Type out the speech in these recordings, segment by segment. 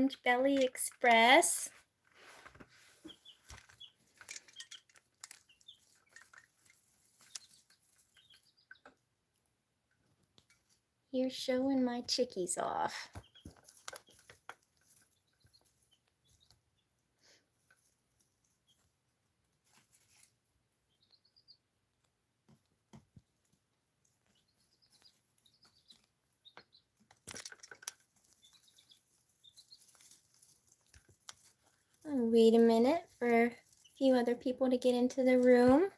Orange Belly Express. Here showing my chickies off. I'll wait a minute for a few other people to get into the room.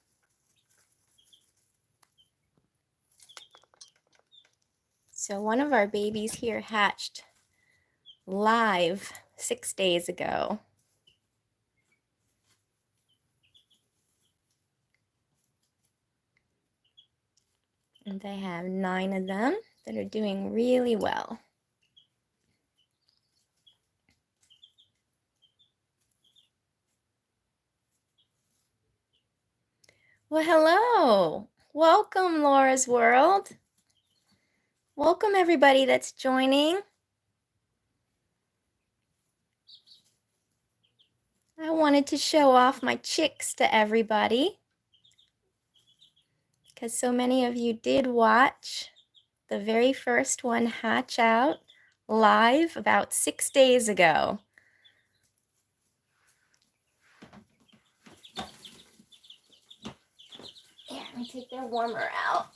So one of our babies here hatched live 6 days ago. And they have 9 of them that are doing really well. Well, hello. Welcome, Laura's World. Welcome, everybody that's joining. I wanted to show off my chicks to everybody because so many of you did watch the very first one hatch out live about 6 days ago. Here, let me take their warmer out.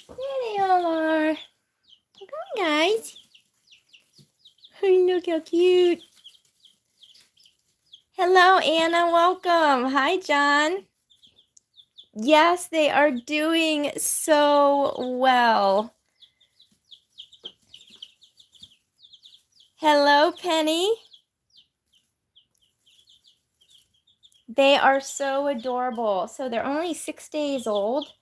There they all are. Come on, guys. Look how cute. Hello, Anna. Welcome. Hi, John. Yes, they are doing so well. Hello, Penny. They are so adorable. So they're only 6 days old,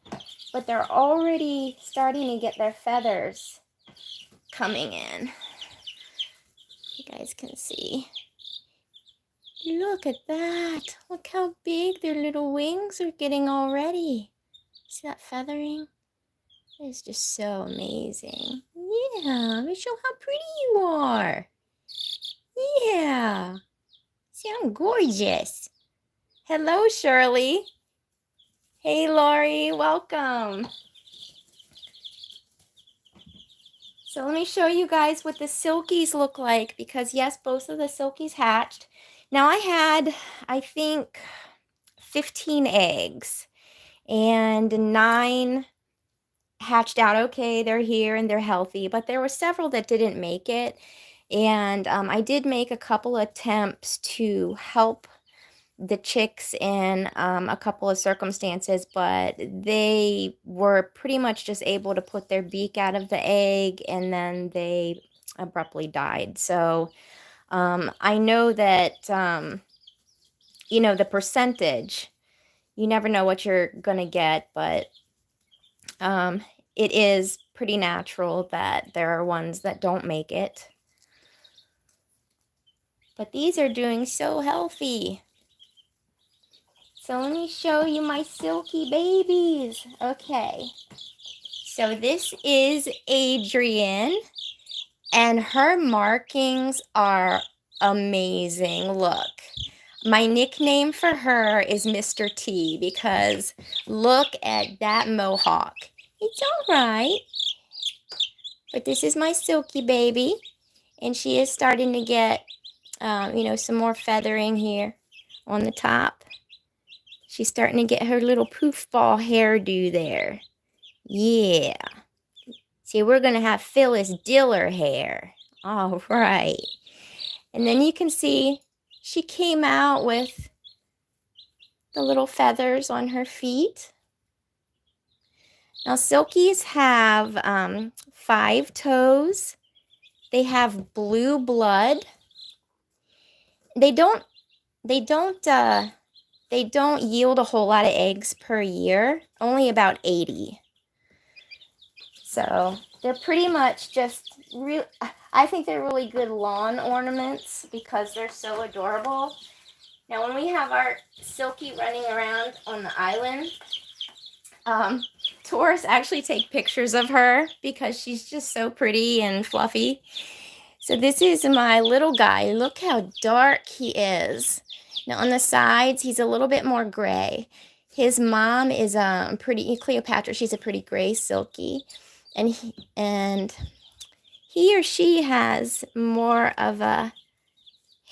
but they're already starting to get their feathers coming in. You guys can see. Look at that. Look how big their little wings are getting already. See that feathering? It's just so amazing. Yeah, let me show how pretty you are. Yeah. See, I'm gorgeous. Hello, Shirley. Hey, Lori, welcome. So let me show you guys what the Silkies look like because yes, both of the Silkies hatched. Now I had, I think, 15 eggs and 9 hatched out okay. They're here and they're healthy, but there were several that didn't make it. And I did make a couple attempts to help the chicks in a couple of circumstances, but they were pretty much just able to put their beak out of the egg and then they abruptly died. So I know that, you know, the percentage, you never know what you're going to get, but it is pretty natural that there are ones that don't make it. But these are doing so healthy. So let me show you my Silkie babies. Okay. So this is Adrian, and her markings are amazing. Look. My nickname for her is Mr. T because look at that mohawk. It's all right. But this is my Silkie baby, and she is starting to get, you know, some more feathering here on the top. She's starting to get her little poof ball hairdo there. Yeah. See, we're going to have Phyllis Diller hair. All right. And then you can see she came out with the little feathers on her feet. Now, Silkies have 5 toes. They have blue blood. They don't yield a whole lot of eggs per year, only about 80. So they're pretty much just real. I think they're really good lawn ornaments because they're so adorable. Now, when we have our Silkie running around on the island, tourists actually take pictures of her because she's just so pretty and fluffy. So this is my little guy. Look how dark he is. Now on the sides, he's a little bit more gray. His mom is pretty Cleopatra. She's a pretty gray Silkie, and he or she has more of a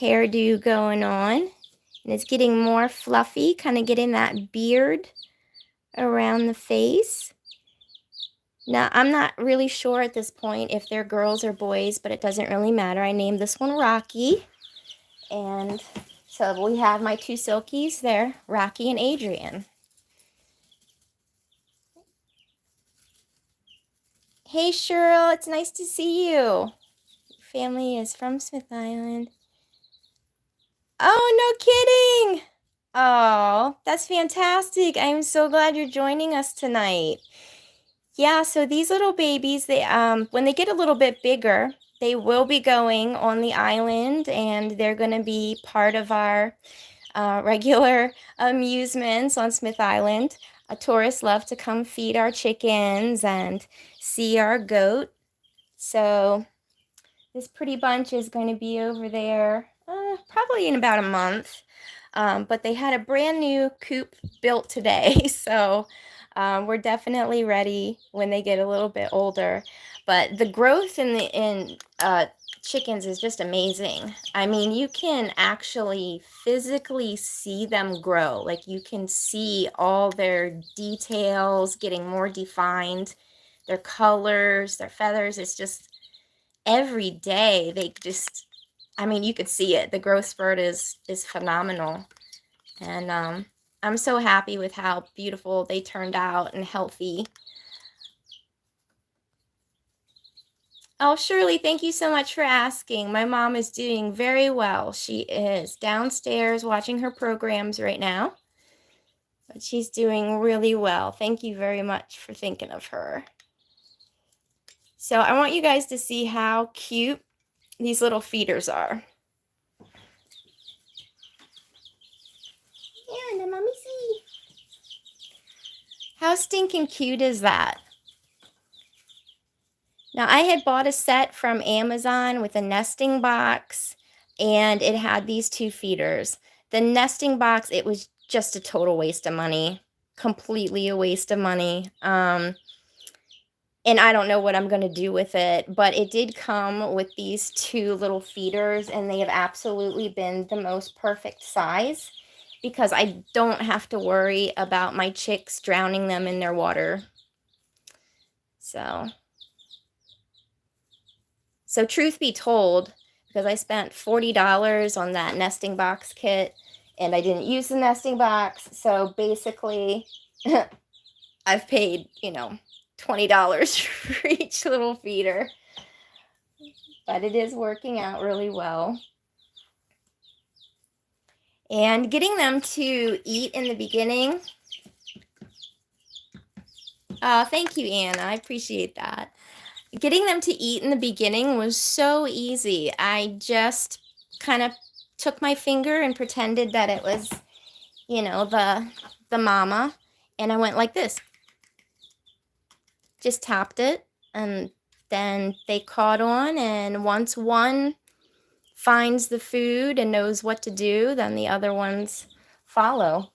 hairdo going on, and it's getting more fluffy, kind of getting that beard around the face. Now, I'm not really sure at this point if they're girls or boys, but it doesn't really matter. I named this one Rocky. And so we have my two Silkies there, Rocky and Adrian. Hey, Cheryl, it's nice to see you. Your family is from Smith Island. Oh, no kidding. Oh, that's fantastic. I'm so glad you're joining us tonight. Yeah, so these little babies, they when they get a little bit bigger, they will be going on the island, and they're going to be part of our regular amusements on Smith Island. Tourists love to come feed our chickens and see our goat. So this pretty bunch is going to be over there probably in about a month. But they had a brand new coop built today, so we're definitely ready when they get a little bit older. But the growth in chickens is just amazing. I mean, you can actually physically see them grow. Like, you can see all their details getting more defined, their colors, their feathers. It's just every day they just, I mean, you could see it. The growth spurt is phenomenal. And I'm so happy with how beautiful they turned out and healthy. Oh, Shirley, thank you so much for asking. My mom is doing very well. She is downstairs watching her programs right now, but she's doing really well. Thank you very much for thinking of her. So I want you guys to see how cute these little feeders are. Yeah, and mommy see. How stinking cute is that? Now, I had bought a set from Amazon with a nesting box, and it had these two feeders. The nesting box, it was just a total waste of money, completely a waste of money. And I don't know what I'm going to do with it, but it did come with these two little feeders, and they have absolutely been the most perfect size because I don't have to worry about my chicks drowning them in their water. So truth be told, because I spent $40 on that nesting box kit, and I didn't use the nesting box, so basically I've paid, $20 for each little feeder. But it is working out really well. And getting them to eat in the beginning. Thank you, Anna. I appreciate that. Getting them to eat in the beginning was so easy. I just kind of took my finger and pretended that it was, the mama, and I went like this. Just tapped it, and then they caught on, and once one finds the food and knows what to do, then the other ones follow.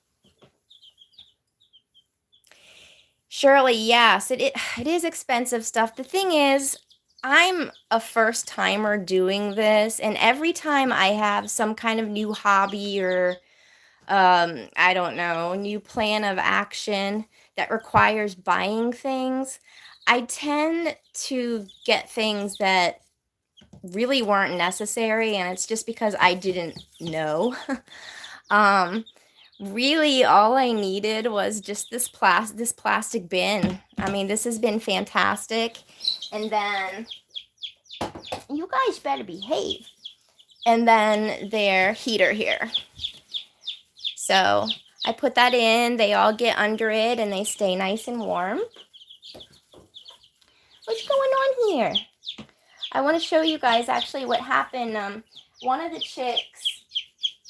Shirley, yes, it is expensive stuff. The thing is, I'm a first timer doing this, and every time I have some kind of new hobby or I don't know, new plan of action that requires buying things, I tend to get things that really weren't necessary, and it's just because I didn't know. Really, all I needed was just this plastic bin. I mean, this has been fantastic. And then, you guys better behave. And then their heater here. So I put that in. They all get under it, and they stay nice and warm. What's going on here? I want to show you guys actually what happened. One of the chicks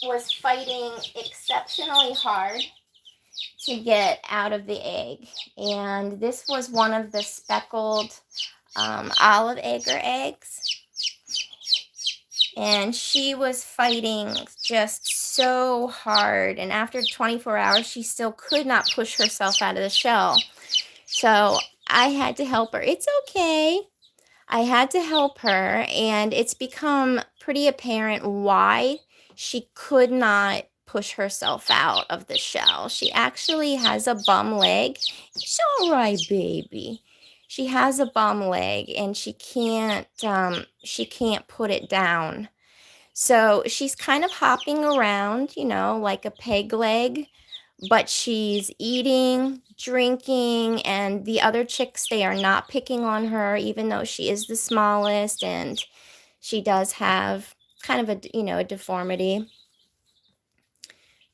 was fighting exceptionally hard to get out of the egg. And this was one of the speckled olive egger eggs. And she was fighting just so hard. And after 24 hours, she still could not push herself out of the shell. So I had to help her. It's okay. I had to help her. And it's become pretty apparent why she could not push herself out of the shell. She actually has a bum leg. It's all right, baby. She has a bum leg and she can't put it down. So she's kind of hopping around, you know, like a peg leg, but she's eating, drinking, and the other chicks, they are not picking on her, even though she is the smallest and she does have kind of a, you know, a deformity.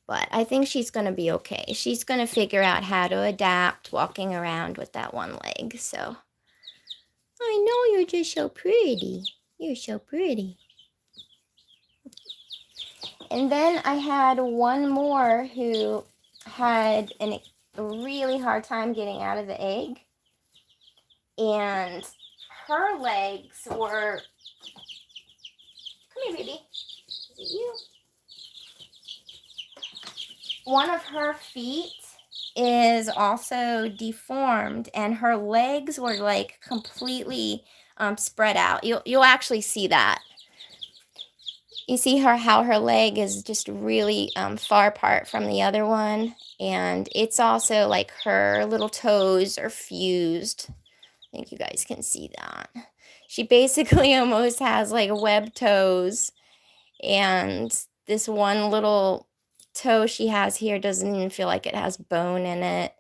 But I think she's going to be okay. She's going to figure out how to adapt walking around with that one leg. So I know you're just so pretty. You're so pretty. And then I had one more who had a really hard time getting out of the egg. And her legs were... Come here, baby. Is it you? One of her feet is also deformed, and her legs were like completely spread out. You'll actually see that. You see how her leg is just really far apart from the other one, and it's also like her little toes are fused. I think you guys can see that. She basically almost has like web toes, and this one little toe she has here doesn't even feel like it has bone in it.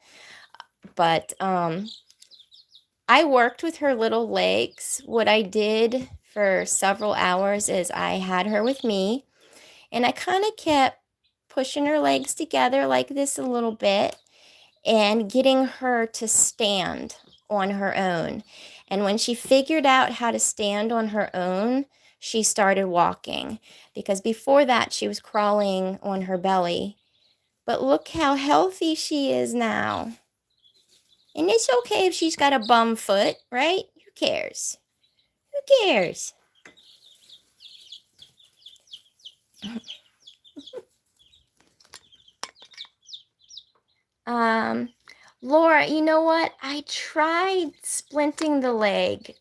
But I worked with her little legs. What I did for several hours is I had her with me, and I kind of kept pushing her legs together like this a little bit and getting her to stand on her own. And when she figured out how to stand on her own, she started walking, because before that she was crawling on her belly. But look how healthy she is now. And it's okay if she's got a bum foot, right? Who cares? Who cares? Laura, you know what? I tried splinting the leg.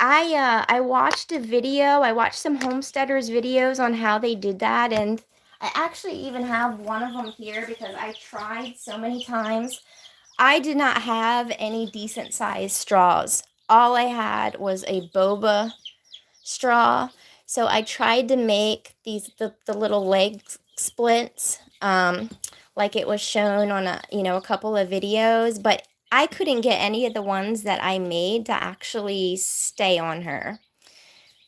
I watched a video. I watched some homesteaders videos on how they did that, and I actually even have one of them here because I tried so many times. I did not have any decent sized straws. All I had was a boba straw. So I tried to make the little leg splints like it was shown on a couple of videos, but I couldn't get any of the ones that I made to actually stay on her.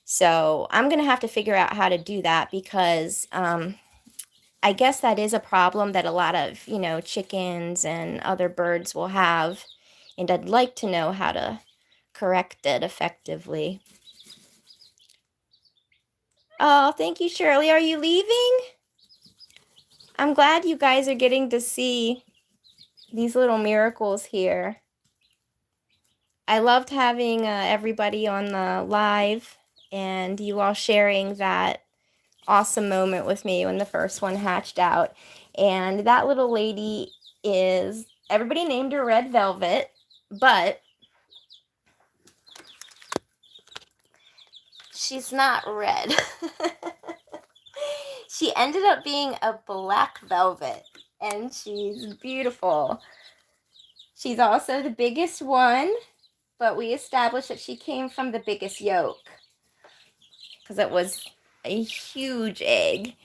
So I'm going to have to figure out how to do that, because I guess that is a problem that a lot of, chickens and other birds will have. And I'd like to know how to correct it effectively. Oh, thank you, Shirley. Are you leaving? I'm glad you guys are getting to see these little miracles here. I loved having everybody on the live and you all sharing that awesome moment with me when the first one hatched out. And that little lady everybody named her Red Velvet, but she's not red. She ended up being a black velvet, and she's beautiful. She's also the biggest one, but we established that she came from the biggest yolk because it was a huge egg.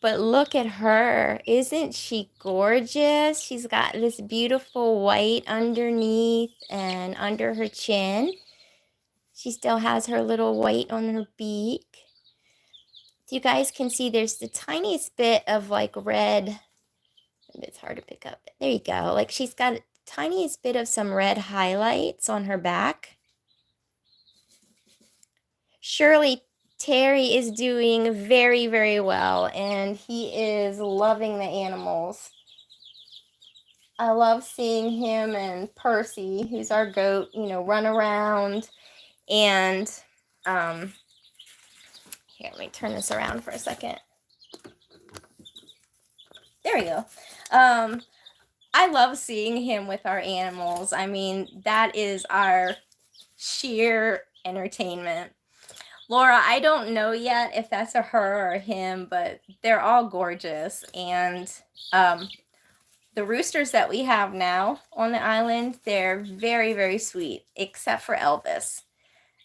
But look at her. Isn't she gorgeous? She's got this beautiful white underneath and under her chin. She still has her little white on her beak. You guys can see there's the tiniest bit of like red. It's hard to pick up. There you go. Like she's got the tiniest bit of some red highlights on her back. Surely Terry is doing very, very well, and he is loving the animals. I love seeing him and Percy, who's our goat, you know, run around. And here, let me turn this around for a second. There we go. I love seeing him with our animals. I mean, that is our sheer entertainment. Laura, I don't know yet if that's a her or a him, but they're all gorgeous. And the roosters that we have now on the island, they're very, very sweet, except for Elvis.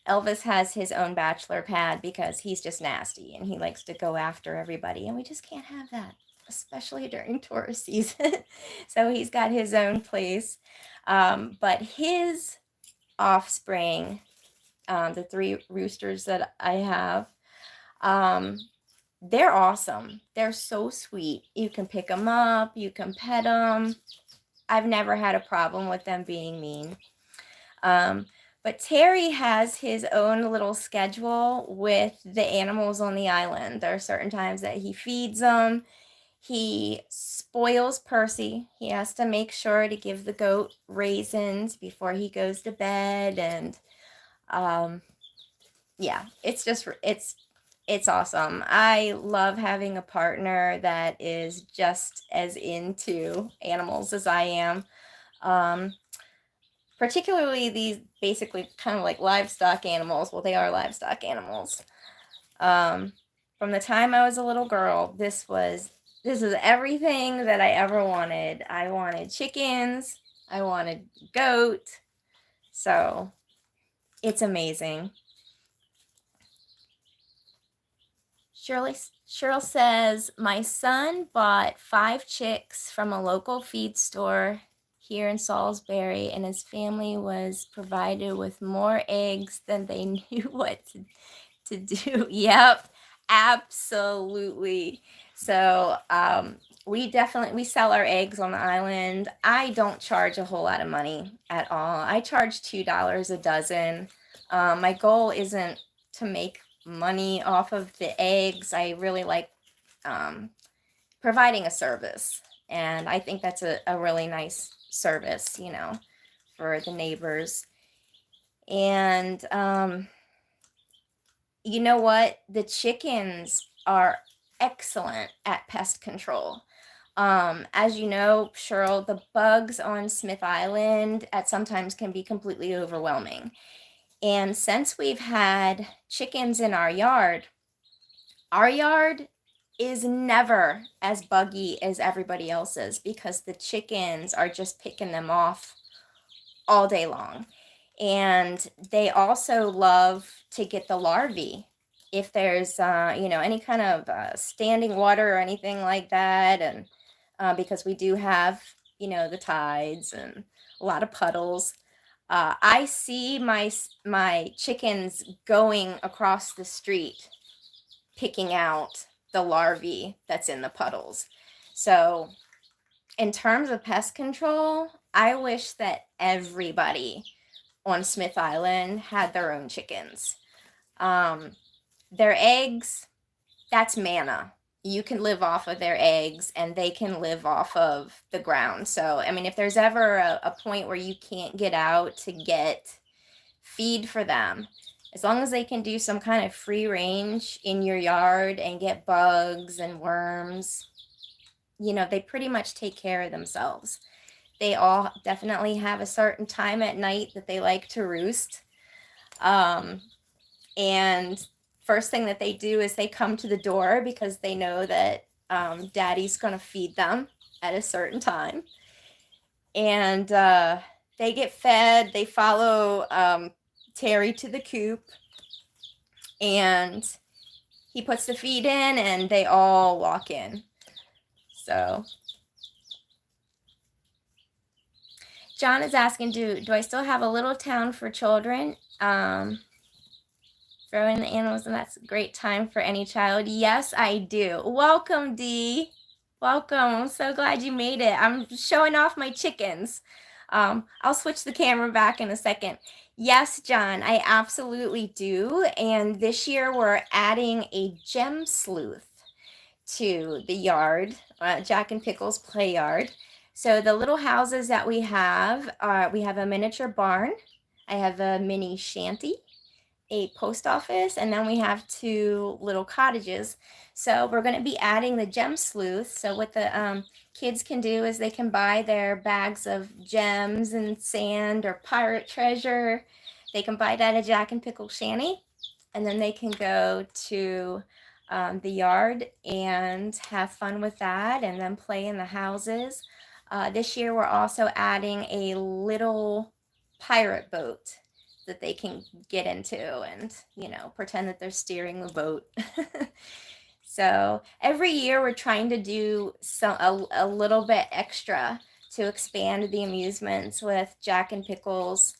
Elvis has his own bachelor pad because he's just nasty and he likes to go after everybody, and we just can't have that, especially during tourist season. So he's got his own place. But his offspring, the 3 roosters that I have, they're awesome. They're so sweet. You can pick them up, you can pet them. I've never had a problem with them being mean. But Terry has his own little schedule with the animals on the island. There are certain times that he feeds them. He spoils Percy. He has to make sure to give the goat raisins before he goes to bed. And yeah, it's awesome. I love having a partner that is just as into animals as I am. Particularly these basically kind of like livestock animals. Well, they are livestock animals. From the time I was a little girl, this is everything that I ever wanted. I wanted chickens. I wanted goat. So it's amazing. Cheryl says, my son bought 5 chicks from a local feed store here in Salisbury, and his family was provided with more eggs than they knew what to do. Yep, absolutely. So we sell our eggs on the island. I don't charge a whole lot of money at all. I charge $2 a dozen. My goal isn't to make money off of the eggs. I really like providing a service, and I think that's a really nice service, you know, for the neighbors. And you know what? The chickens are excellent at pest control. As you know, Cheryl, the bugs on Smith Island at sometimes can be completely overwhelming. And since we've had chickens in our yard is never as buggy as everybody else's because the chickens are just picking them off all day long. And they also love to get the larvae if there's any kind of standing water or anything like that. And because we do have the tides and a lot of puddles, I see my chickens going across the street picking out the larvae that's in the puddles. So in terms of pest control, I wish that everybody on Smith Island had their own chickens. Their eggs, that's manna. You can live off of their eggs and they can live off of the ground. So, I mean, if there's ever a point where you can't get out to get feed for them, as long as they can do some kind of free range in your yard and get bugs and worms, they pretty much take care of themselves. They all definitely have a certain time at night that they like to roost. And first thing that they do is they come to the door because they know that daddy's going to feed them at a certain time. And they get fed. They follow Terry to the coop. And he puts the feed in and they all walk in. So John is asking, do I still have a little town for children? Throwing the animals, and that's a great time for any child. Yes, I do. Welcome, Dee. Welcome. I'm so glad you made it. I'm showing off my chickens. I'll switch the camera back in a second. Yes, John, I absolutely do. And this year we're adding a gem sleuth to the yard, Jack and Pickles play yard. So the little houses that we have are, we have a miniature barn, I have a mini shanty, a post office, and then we have 2 little cottages. So we're going to be adding the gem sleuth. So what the kids can do is they can buy their bags of gems and sand or pirate treasure. They can buy that at Jack and Pickle Shanty, and then they can go to the yard and have fun with that and then play in the houses. This year we're also adding a little pirate boat that they can get into and, you know, pretend that they're steering the boat. So every year we're trying to do a little bit extra to expand the amusements with Jack and Pickles.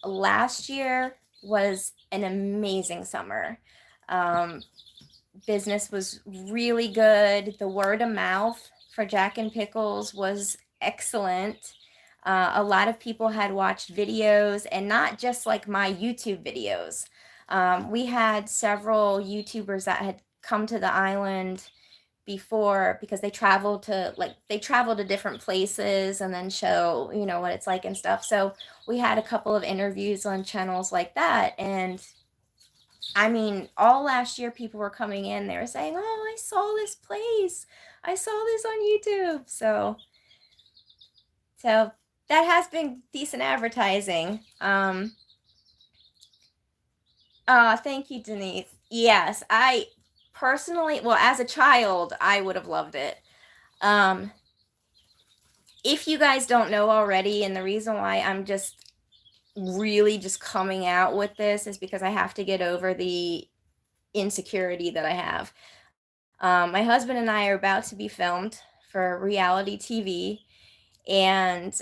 Last year was an amazing summer. Business was really good. The word of mouth for Jack and Pickles was excellent. A lot of people had watched videos, and not just like my YouTube videos. We had several YouTubers that had come to the island before because they travel to different places and then show, you know, what it's like and stuff. So we had a couple of interviews on channels like that, and I mean, all last year people were coming in, they were saying, "Oh, I saw this place. I saw this on YouTube." So that has been decent advertising. Thank you, Denise. Yes, I personally, well, as a child, I would have loved it. If you guys don't know already, and the reason why I'm just really just coming out with this is because I have to get over the insecurity that I have. My husband and I are about to be filmed for reality TV, and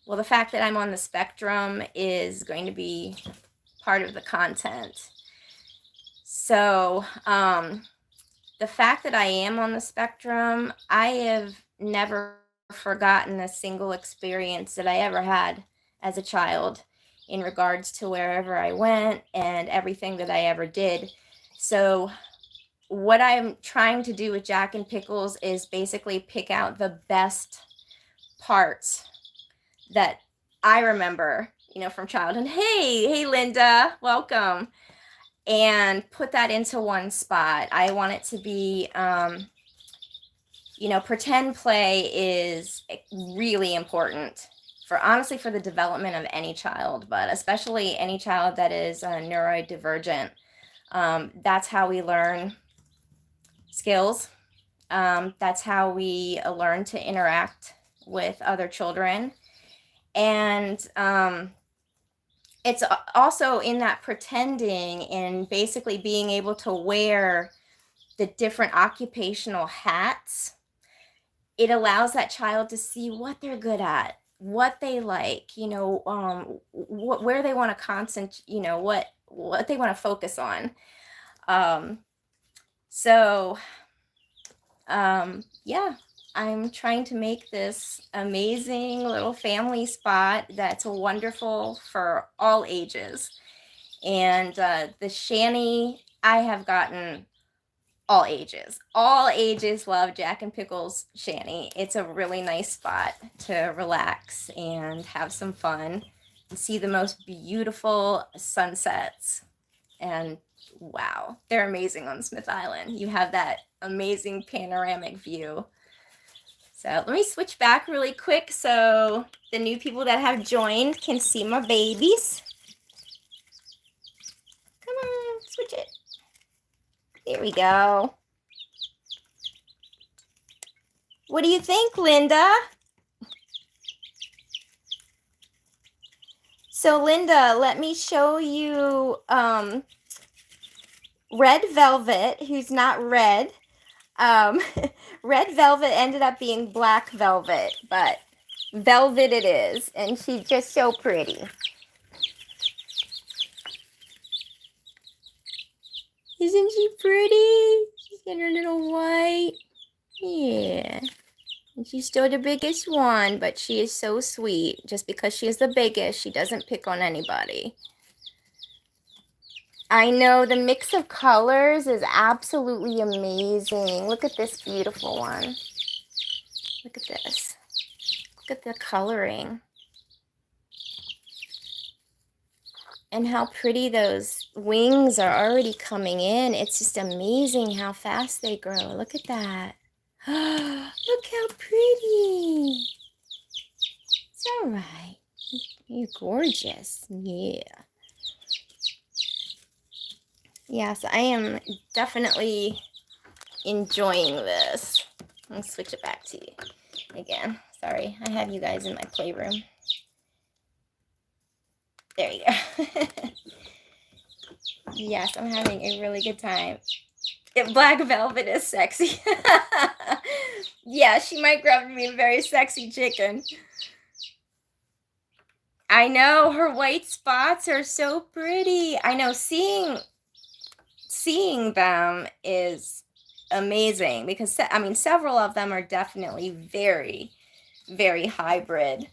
well, the fact that I'm on the spectrum is going to be part of the content. So the fact that I am on the spectrum, I have never forgotten a single experience that I ever had as a child in regards to wherever I went and everything that I ever did. So what I'm trying to do with Jack and Pickles is basically pick out the best parts that I remember, you know, from childhood. Hey, Linda, welcome. And put that into one spot. I want it to be, you know, pretend play is really important for, honestly, for the development of any child, but especially any child that is neurodivergent. That's how we learn skills. That's how we learn to interact with other children. And it's also in that pretending and basically being able to wear the different occupational hats. It allows that child to see what they're good at, what they like, you know, where they want to concentrate, you know, what they want to focus on. Yeah, I'm trying to make this amazing little family spot that's wonderful for all ages. And the shanty, I have gotten all ages. All ages love Jack and Pickles shanty. It's a really nice spot to relax and have some fun and see the most beautiful sunsets. And wow, they're amazing on Smith Island. You have that amazing panoramic view. So let me switch back really quick so the new people that have joined can see my babies. Come on, switch it. There we go. What do you think, Linda? So Linda, let me show you Red Velvet, who's not red. Red Velvet ended up being Black Velvet, but Velvet it is, and she's just so pretty. Isn't she pretty? She's got her little white. Yeah. And she's still the biggest one, but she is so sweet. Just because she is the biggest, she doesn't pick on anybody. I know the mix of colors is absolutely amazing. Look at this beautiful one. Look at this. Look at the coloring. And how pretty those wings are already coming in. It's just amazing how fast they grow. Look at that. Look how pretty. It's all right. You're gorgeous. Yeah. Yes, I am definitely enjoying this. I'll switch it back to you again. Sorry, I have you guys in my playroom. There you go. Yes, I'm having a really good time. Black velvet is sexy. Yeah, she might grow up to be a very sexy chicken. I know, her white spots are so pretty. I know, seeing them is amazing because, I mean, several of them are definitely very, very hybrid.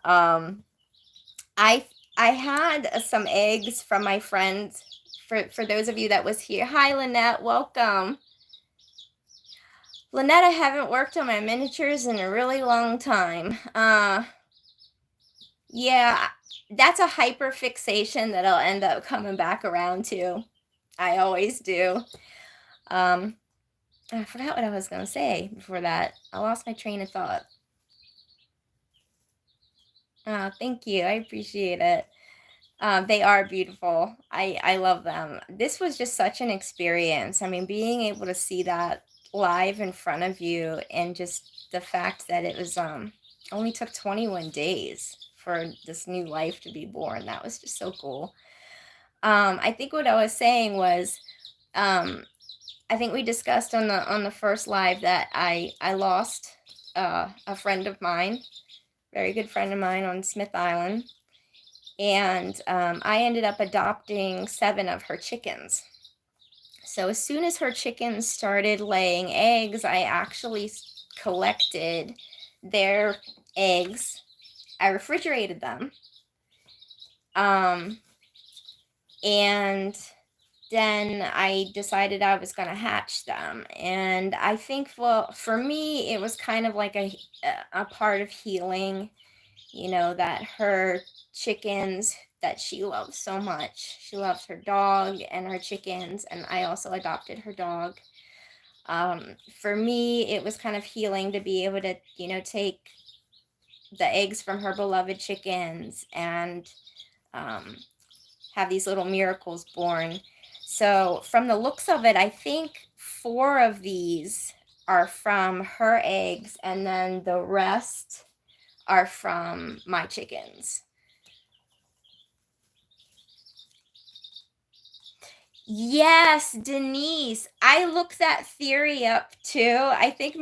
I had some eggs from my friend. For those of you that was here, hi Lynette, welcome. Lynette, I haven't worked on my miniatures in a really long time. Yeah, that's a hyper fixation that I'll end up coming back around to. I always do. I forgot what I was going to say before that. I lost my train of thought. Thank you. I appreciate it. They are beautiful. I love them. This was just such an experience. I mean, being able to see that live in front of you, and just the fact that it was only took 21 days for this new life to be born. That was just so cool. I think what I was saying was, I think we discussed on the first live that I lost a friend of mine, very good friend of mine on Smith Island. And I ended up adopting 7 of her chickens. So as soon as her chickens started laying eggs, I actually collected their eggs. I refrigerated them. And then I decided I was going to hatch them. And I think, well, for me, it was kind of like a part of healing, you know, that her chickens that she loves so much. She loves her dog and her chickens, and I also adopted her dog. For me, it was kind of healing to be able to, you know, take the eggs from her beloved chickens and have these little miracles born. So from the looks of it, I think 4 of these are from her eggs, and then the rest are from my chickens. Yes, Denise. I looked that theory up too. I think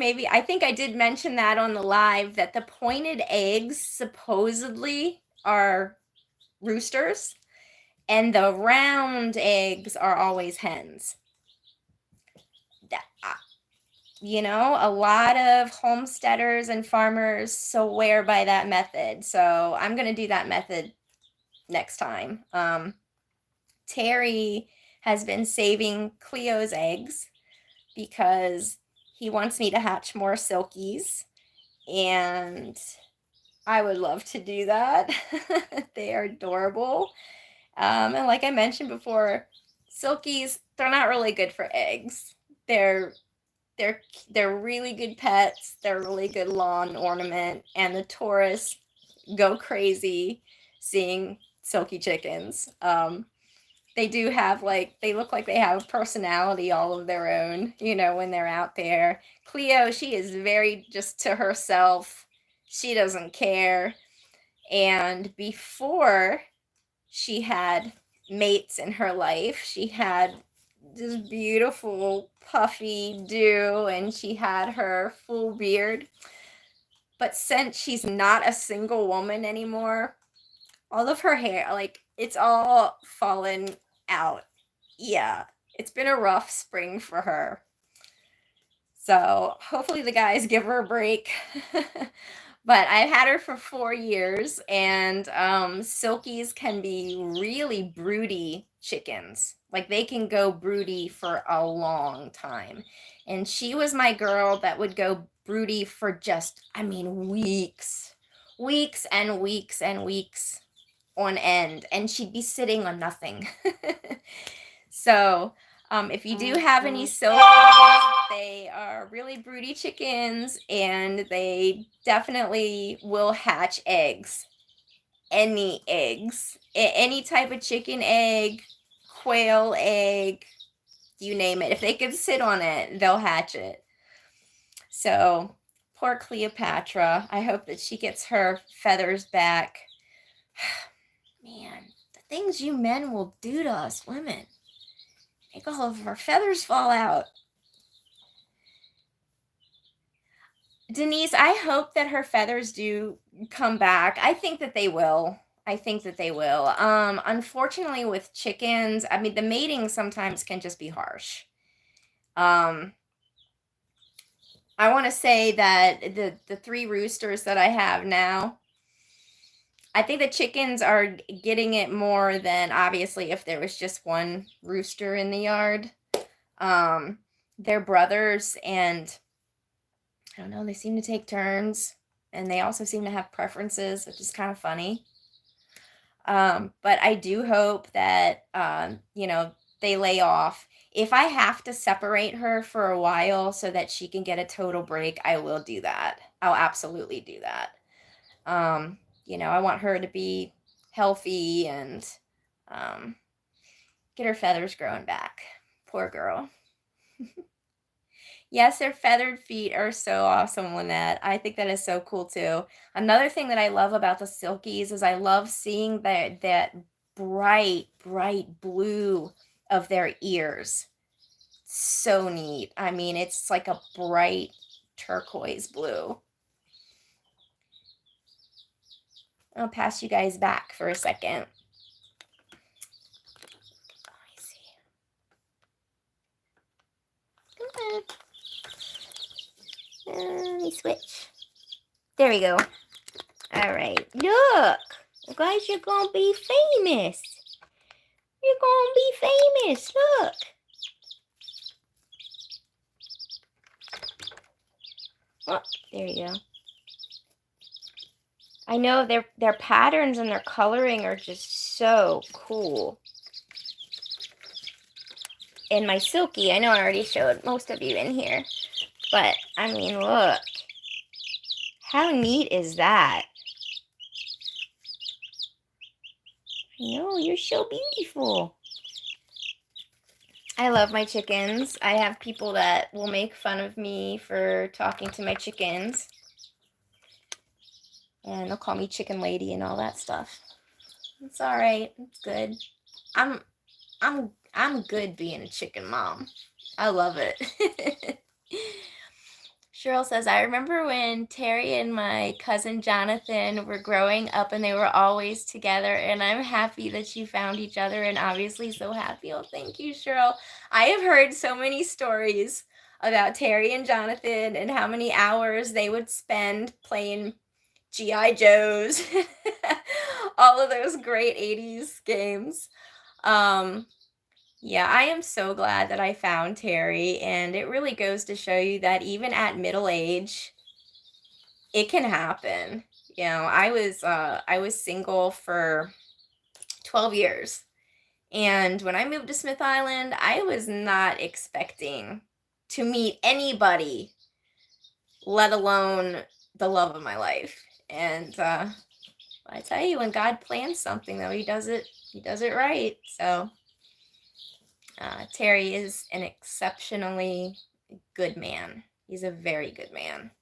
I did mention that on the live, that the pointed eggs supposedly are roosters, and the round eggs are always hens. You know, a lot of homesteaders and farmers swear by that method. So I'm going to do that method next time. Terry has been saving Cleo's eggs because he wants me to hatch more Silkies, and I would love to do that. They are adorable. And like I mentioned before, Silkies, they're not really good for eggs. They're really good pets. They're really good lawn ornament, and the tourists go crazy seeing Silkie chickens. They do have, like, they look like they have a personality all of their own, you know, when they're out there. Cleo, she is very just to herself. She doesn't care. And before she had mates in her life, she had this beautiful puffy do, and she had her full beard. But since she's not a single woman anymore, all of her hair, like, it's all fallen out. Yeah, it's been a rough spring for her. So hopefully the guys give her a break. But I've had her for 4 years, and Silkies can be really broody chickens. Like, they can go broody for a long time. And she was my girl that would go broody for just, I mean, weeks. Weeks and weeks and weeks on end. And she'd be sitting on nothing. So, if you do have any Silkies, they are really broody chickens, and they definitely will hatch eggs. Any eggs. Any type of chicken egg, quail egg, you name it. If they can sit on it, they'll hatch it. So, poor Cleopatra. I hope that she gets her feathers back. Man, the things you men will do to us women. Make all of our feathers fall out. Denise, I hope that her feathers do come back. I think that they will. I think that they will. Unfortunately with chickens, I mean, the mating sometimes can just be harsh. I want to say that the 3 roosters that I have now, I think the chickens are getting it more than obviously if there was just one rooster in the yard. They're brothers, and I don't know, they seem to take turns, and they also seem to have preferences, which is kind of funny. But I do hope that, they lay off. If I have to separate her for a while so that she can get a total break, I will do that. I'll absolutely do that. I want her to be healthy and get her feathers growing back. Poor girl. Yes, their feathered feet are so awesome, Lynette. I think that is so cool too. Another thing that I love about the Silkies is I love seeing that bright, bright blue of their ears. So neat. I mean, it's like a bright turquoise blue. I'll pass you guys back for a second. Let me see. Come on. Let me switch. There we go. All right. Look. Guys, you're going to be famous. You're going to be famous. Look. Oh, there you go. I know their patterns and their coloring are just so cool. And my Silkie, I know I already showed most of you in here. But, I mean, look. How neat is that? I know, you're so beautiful. I love my chickens. I have people that will make fun of me for talking to my chickens. And they'll call me chicken lady and all that stuff. It's all right. It's good. I'm good being a chicken mom. I love it. Cheryl says, I remember when Terry and my cousin Jonathan were growing up and they were always together, and I'm happy that you found each other and obviously so happy. Oh, thank you, Cheryl. I have heard so many stories about Terry and Jonathan and how many hours they would spend playing G.I. Joes, all of those great 80s games. Yeah, I am so glad that I found Terry, and it really goes to show you that even at middle age, it can happen. I was single for 12 years, and when I moved to Smith Island, I was not expecting to meet anybody, let alone the love of my life. And I tell you, when God plans something, though, he does it right. So Terry is an exceptionally good man. He's a very good man,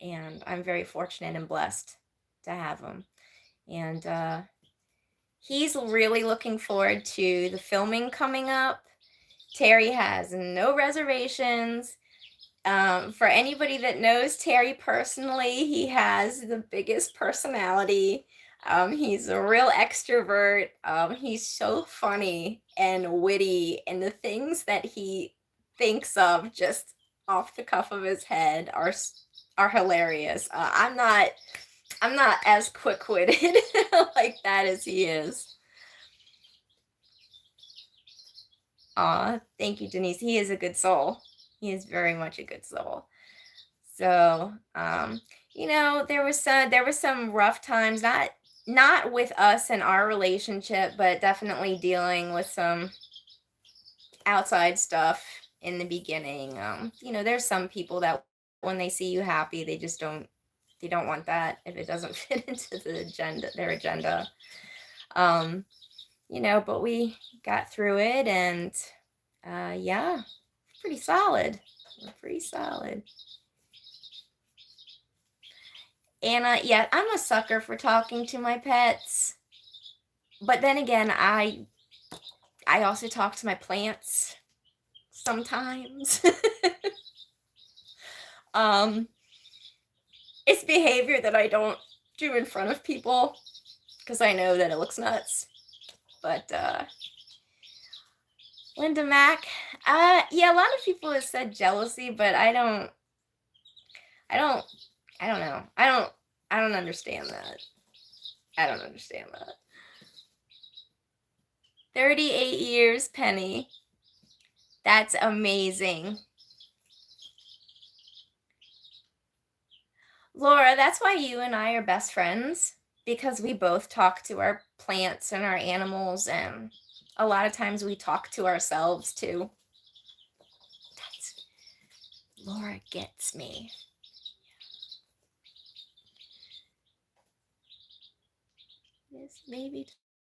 and I'm very fortunate and blessed to have him. And he's really looking forward to the filming coming up. Terry has no reservations. For anybody that knows Terry personally, he has the biggest personality. He's a real extrovert. He's so funny and witty, and the things that he thinks of just off the cuff of his head are are hilarious. I'm not as quick-witted like that as he is. Aw, thank you, Denise. He is a good soul. He is very much a good soul. So, there was some rough times, not with us and our relationship, but definitely dealing with some outside stuff in the beginning. There's some people that when they see you happy, they don't want that if it doesn't fit into their agenda. But we got through it, and yeah, pretty solid. We're pretty solid. Anna, yeah, I'm a sucker for talking to my pets. But then again, I also talk to my plants sometimes. um it's behavior that I don't do in front of people because I know that it looks nuts. But Linda Mack, yeah, a lot of people have said jealousy, but I don't know. I don't understand that. I don't understand that. 38 years, Penny. That's amazing. Laura, that's why you and I are best friends, because we both talk to our plants and our animals, and a lot of times we talk to ourselves too. Laura gets me. Yes, maybe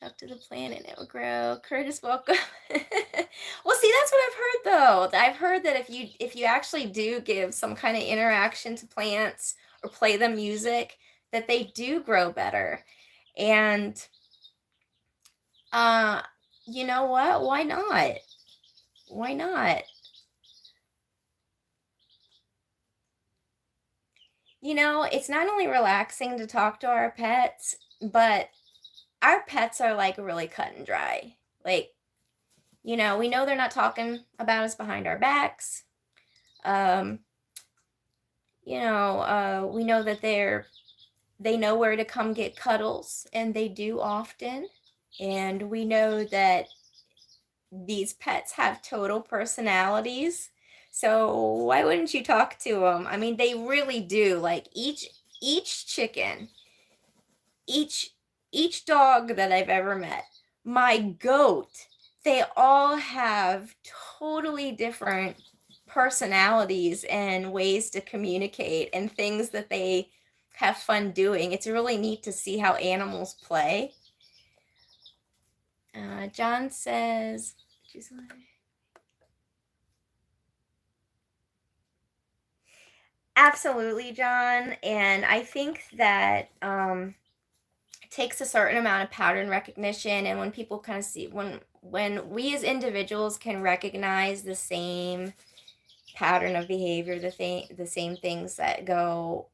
talk to the plant and it will grow. Curtis, welcome. Well, see, that's what I've heard though. I've heard that if you actually do give some kind of interaction to plants or play them music, that they do grow better. And you know what? Why not? Why not? It's not only relaxing to talk to our pets, but our pets are like really cut and dry. Like, we know they're not talking about us behind our backs. Um, we know that they know where to come get cuddles, and they do often. And we know that these pets have total personalities. So why wouldn't you talk to them? I mean, they really do. Like each chicken, each dog that I've ever met, my goat, they all have totally different personalities and ways to communicate and things that they have fun doing. It's really neat to see how animals play. John says, absolutely, John. And I think that it takes a certain amount of pattern recognition, and when people kind of see when we as individuals can recognize the same pattern of behavior, the same things that go,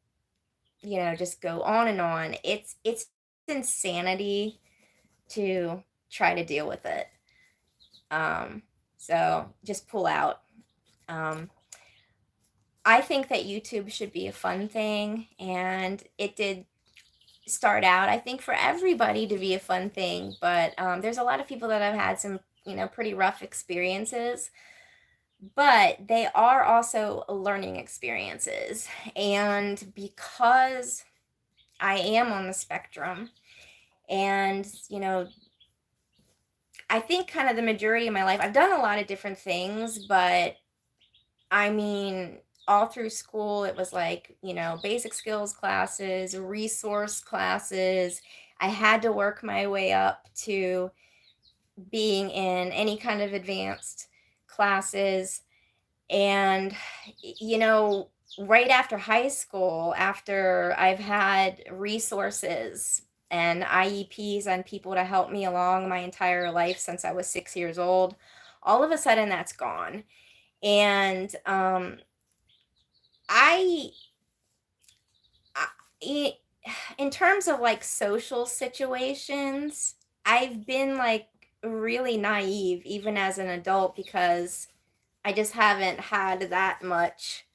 just go on and on. It's insanity to try to deal with it. So just pull out. I think that YouTube should be a fun thing, and it did start out, I think, for everybody to be a fun thing, but there's a lot of people that have had some, pretty rough experiences, but they are also learning experiences. And because I am on the spectrum, and, I think kind of the majority of my life, I've done a lot of different things, but I mean, all through school, it was like, basic skills classes, resource classes. I had to work my way up to being in any kind of advanced classes. And, right after high school, after I've had resources and IEPs and people to help me along my entire life since I was 6 years old, all of a sudden that's gone. And I, in terms of like social situations, I've been like really naive even as an adult, because I just haven't had that much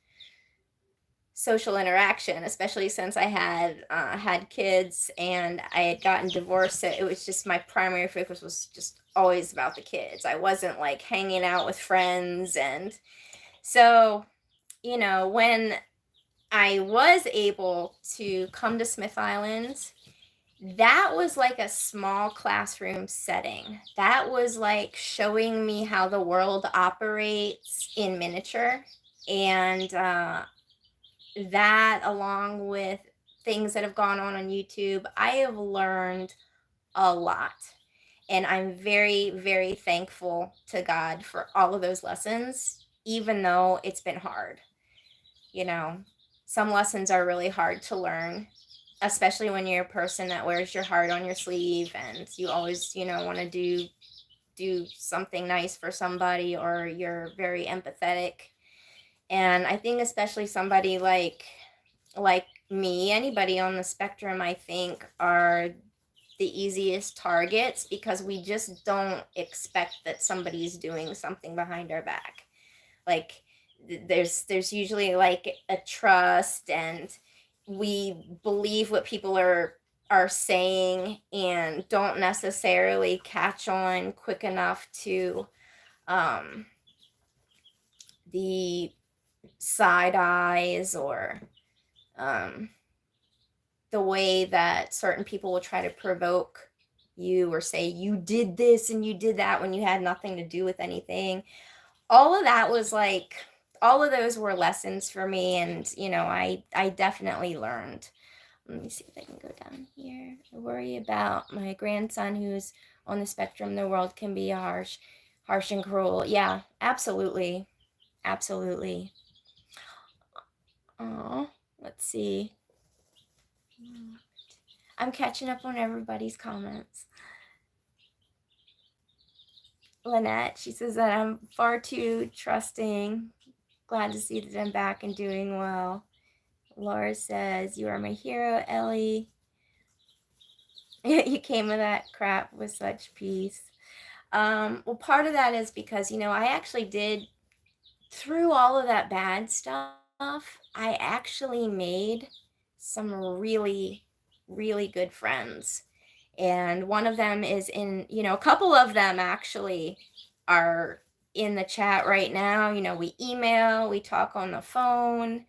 social interaction, especially since I had had kids and I had gotten divorced. So it was just my primary focus was just always about the kids. I wasn't like hanging out with friends. And so, when I was able to come to Smith Island, that was like a small classroom setting. That was like showing me how the world operates in miniature. And that, along with things that have gone on YouTube, I have learned a lot. And I'm very, very thankful to God for all of those lessons, even though it's been hard. You know, some lessons are really hard to learn, especially when you're a person that wears your heart on your sleeve and you always, want to do something nice for somebody, or you're very empathetic. And I think especially somebody like me, anybody on the spectrum, I think, are the easiest targets because we just don't expect that somebody's doing something behind our back. Like there's usually like a trust, and we believe what people are saying and don't necessarily catch on quick enough to um the side eyes, or um the way that certain people will try to provoke you or say you did this and you did that when you had nothing to do with anything. All of that was like, all of those were lessons for me. And, I definitely learned. Let me see if I can go down here. I worry about my grandson who's on the spectrum. The world can be harsh and cruel. Yeah, absolutely. Absolutely. Oh, let's see. I'm catching up on everybody's comments. Lynette, she says that I'm far too trusting. Glad to see that I'm back and doing well. Laura says, you are my hero, Ellie. You came with that crap with such peace. Well, part of that is because, I actually did, through all of that bad stuff, I actually made some really, really good friends. And one of them is in, a couple of them actually are in the chat right now. We email, we talk on the phone.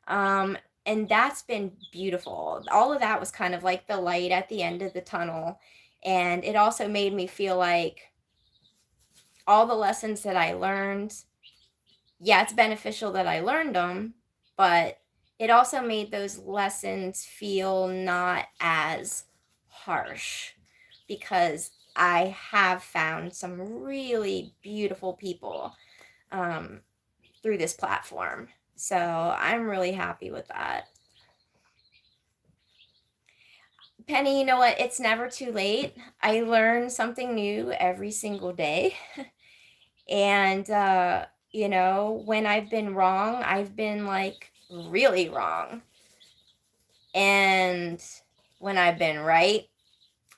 And that's been beautiful. All of that was kind of like the light at the end of the tunnel. And it also made me feel like all the lessons that I learned, yeah, it's beneficial that I learned them, but it also made those lessons feel not as harsh, because I have found some really beautiful people through this platform. So I'm really happy with that. Penny, you know what? It's never too late. I learn something new every single day. And, when I've been wrong, I've been like really wrong. And when I've been right,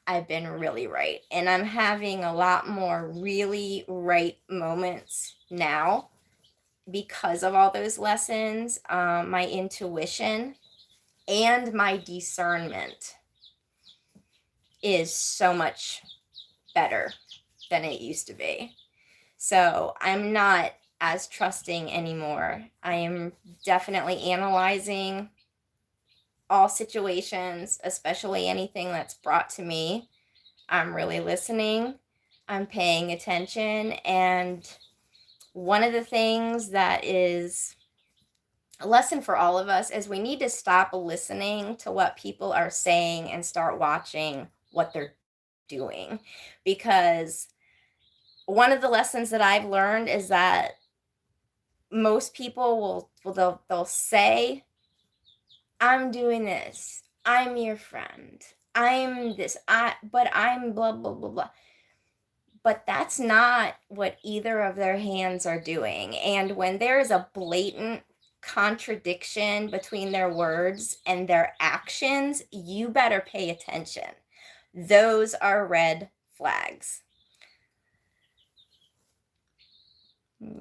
I've been really right. And I'm having a lot more really right moments now because of all those lessons. My intuition and my discernment is so much better than it used to be. So I'm not as trusting anymore. I am definitely analyzing all situations, especially anything that's brought to me. I'm really listening. I'm paying attention. And one of the things that is a lesson for all of us is we need to stop listening to what people are saying and start watching what they're doing. Because one of the lessons that I've learned is that most people they'll say, I'm doing this, I'm your friend, I'm this, but I'm blah blah blah blah. But that's not what either of their hands are doing. And when there is a blatant contradiction between their words and their actions, you better pay attention. Those are red flags.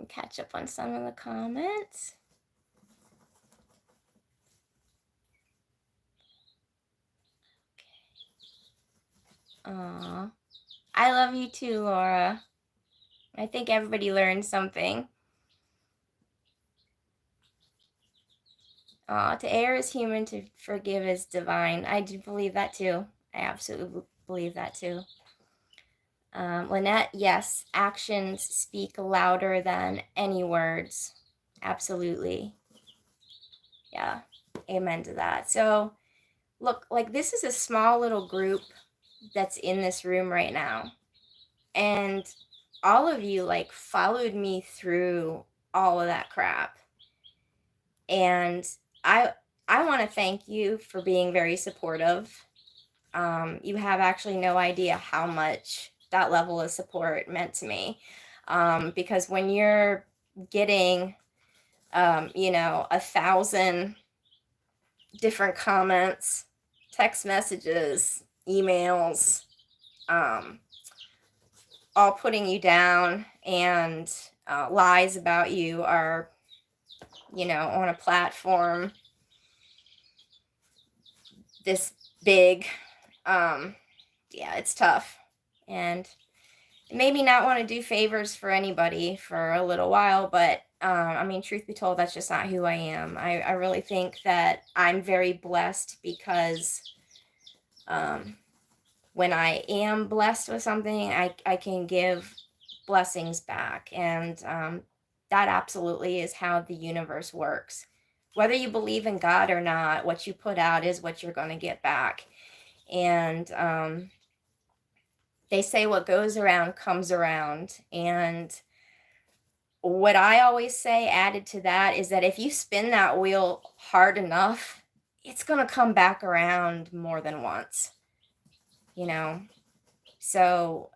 Catch up on some of the comments. Aw. I love you too, Laura. I think everybody learned something. To err is human, to forgive is divine. I do believe that too. I absolutely believe that too. Lynette, yes, actions speak louder than any words. Absolutely. Yeah, amen to that. So, look, like this is a small little group that's in this room right now. And all of you like followed me through all of that crap. And I want to thank you for being very supportive. You have actually no idea how much that level of support meant to me. Because when you're getting, 1,000 different comments, text messages, emails, all putting you down, and lies about you are, on a platform this big, yeah, it's tough. And it made me not want to do favors for anybody for a little while, but truth be told, that's just not who I am. I really think that I'm very blessed because when I am blessed with something, I can give blessings back. And that absolutely is how the universe works. Whether you believe in God or not, what you put out is what you're going to get back. And they say what goes around comes around. And what I always say added to that is that if you spin that wheel hard enough, it's going to come back around more than once. So,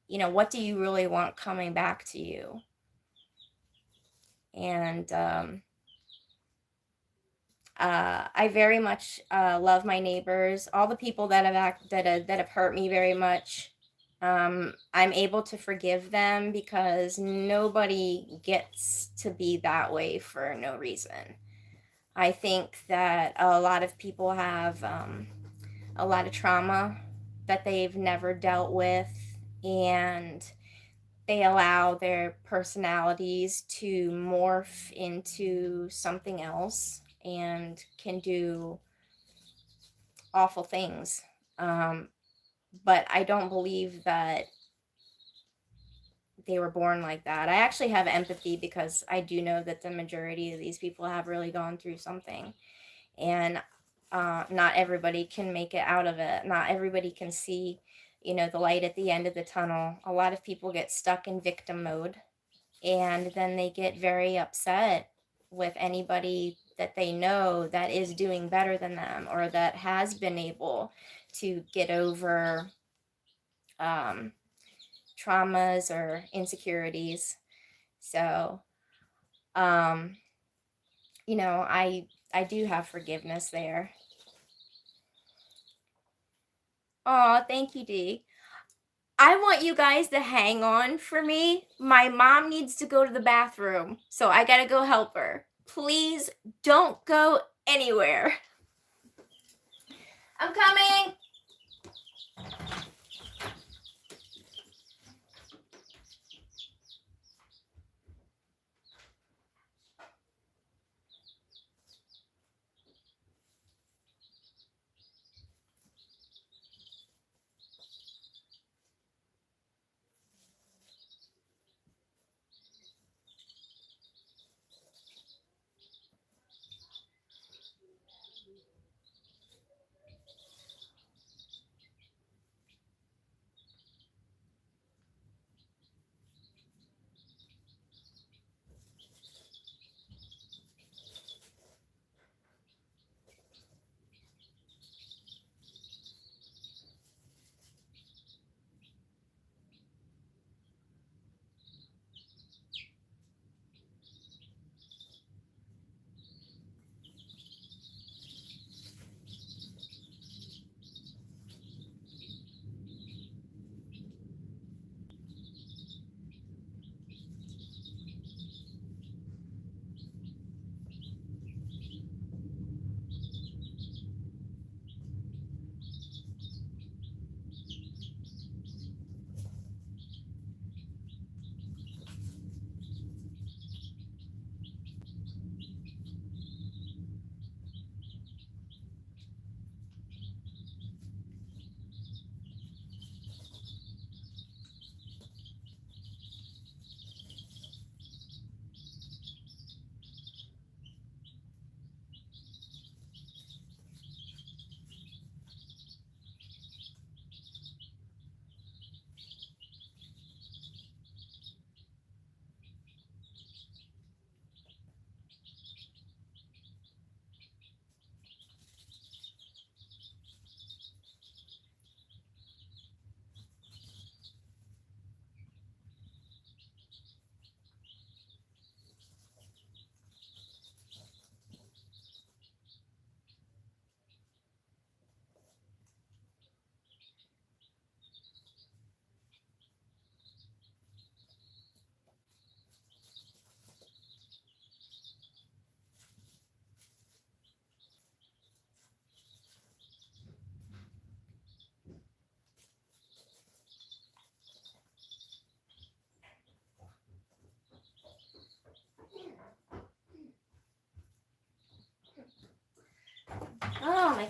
what do you really want coming back to you? And I very much love my neighbors, all the people that have hurt me very much. I'm able to forgive them because nobody gets to be that way for no reason. I think that a lot of people have a lot of trauma that they've never dealt with, and they allow their personalities to morph into something else and can do awful things. But I don't believe that they were born like that. I actually have empathy because I do know that the majority of these people have really gone through something. And not everybody can make it out of it. Not everybody can see, the light at the end of the tunnel. A lot of people get stuck in victim mode, and then they get very upset with anybody that they know that is doing better than them or that has been able to get over traumas or insecurities. So, I do have forgiveness there. Oh, thank you, Dee. I want you guys to hang on for me. My mom needs to go to the bathroom, so I gotta go help her. Please don't go anywhere. I'm coming.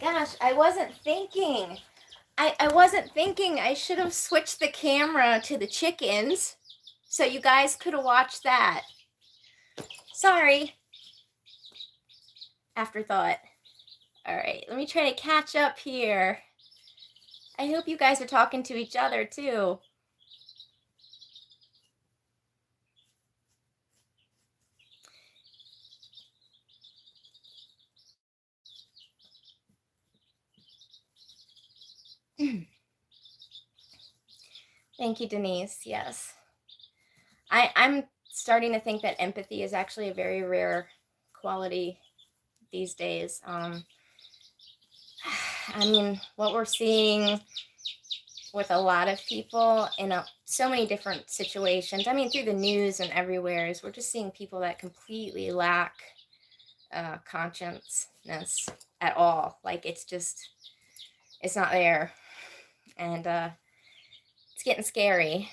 gosh, I wasn't thinking. I wasn't thinking. I should have switched the camera to the chickens so you guys could have watched that. Sorry. Afterthought. All right, let me try to catch up here. I hope you guys are talking to each other too. Thank you, Denise. Yes. I'm starting to think that empathy is actually a very rare quality these days. I mean, what we're seeing with a lot of people in so many different situations, I mean, through the news and everywhere, is we're just seeing people that completely lack consciousness at all. Like, it's not there. And it's getting scary.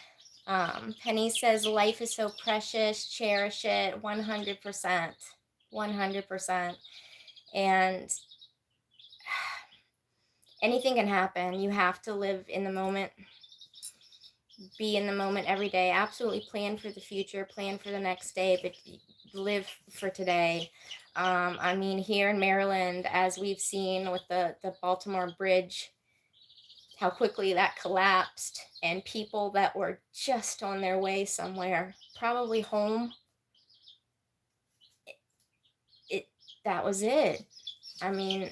Penny says, life is so precious, cherish it, 100%, 100%. And anything can happen. You have to live in the moment, be in the moment every day. Absolutely plan for the future, plan for the next day, but live for today. I mean, here in Maryland, as we've seen with the Baltimore Bridge, how quickly that collapsed, and people that were just on their way somewhere, probably home, that was it. I mean,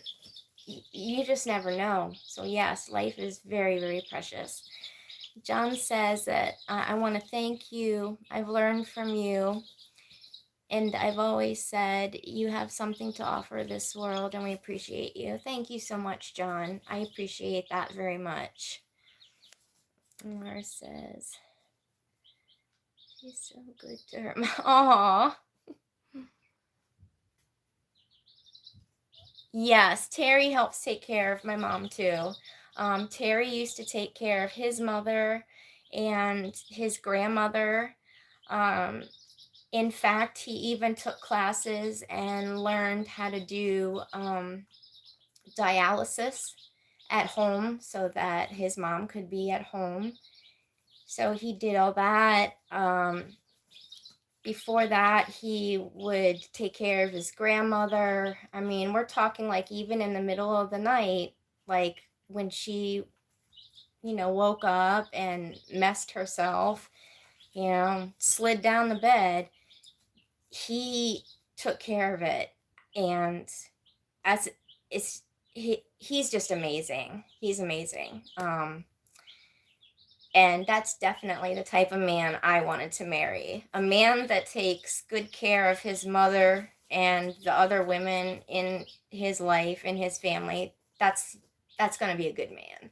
you just never know. So yes, life is very, very precious. John says that I want to thank you. I've learned from you. And I've always said you have something to offer this world, and we appreciate you. Thank you so much, John. I appreciate that very much. Laura says, she's so good to her. Aww. Yes, Terry helps take care of my mom too. Terry used to take care of his mother and his grandmother. In fact, he even took classes and learned how to do dialysis at home so that his mom could be at home. So he did all that. Before that, he would take care of his grandmother. I mean, we're talking like even in the middle of the night, like when she, woke up and messed herself, slid down the bed, he took care of it. And as he's just amazing. He's amazing. And that's definitely the type of man I wanted to marry. A man that takes good care of his mother and the other women in his life, in his family. That's going to be a good man.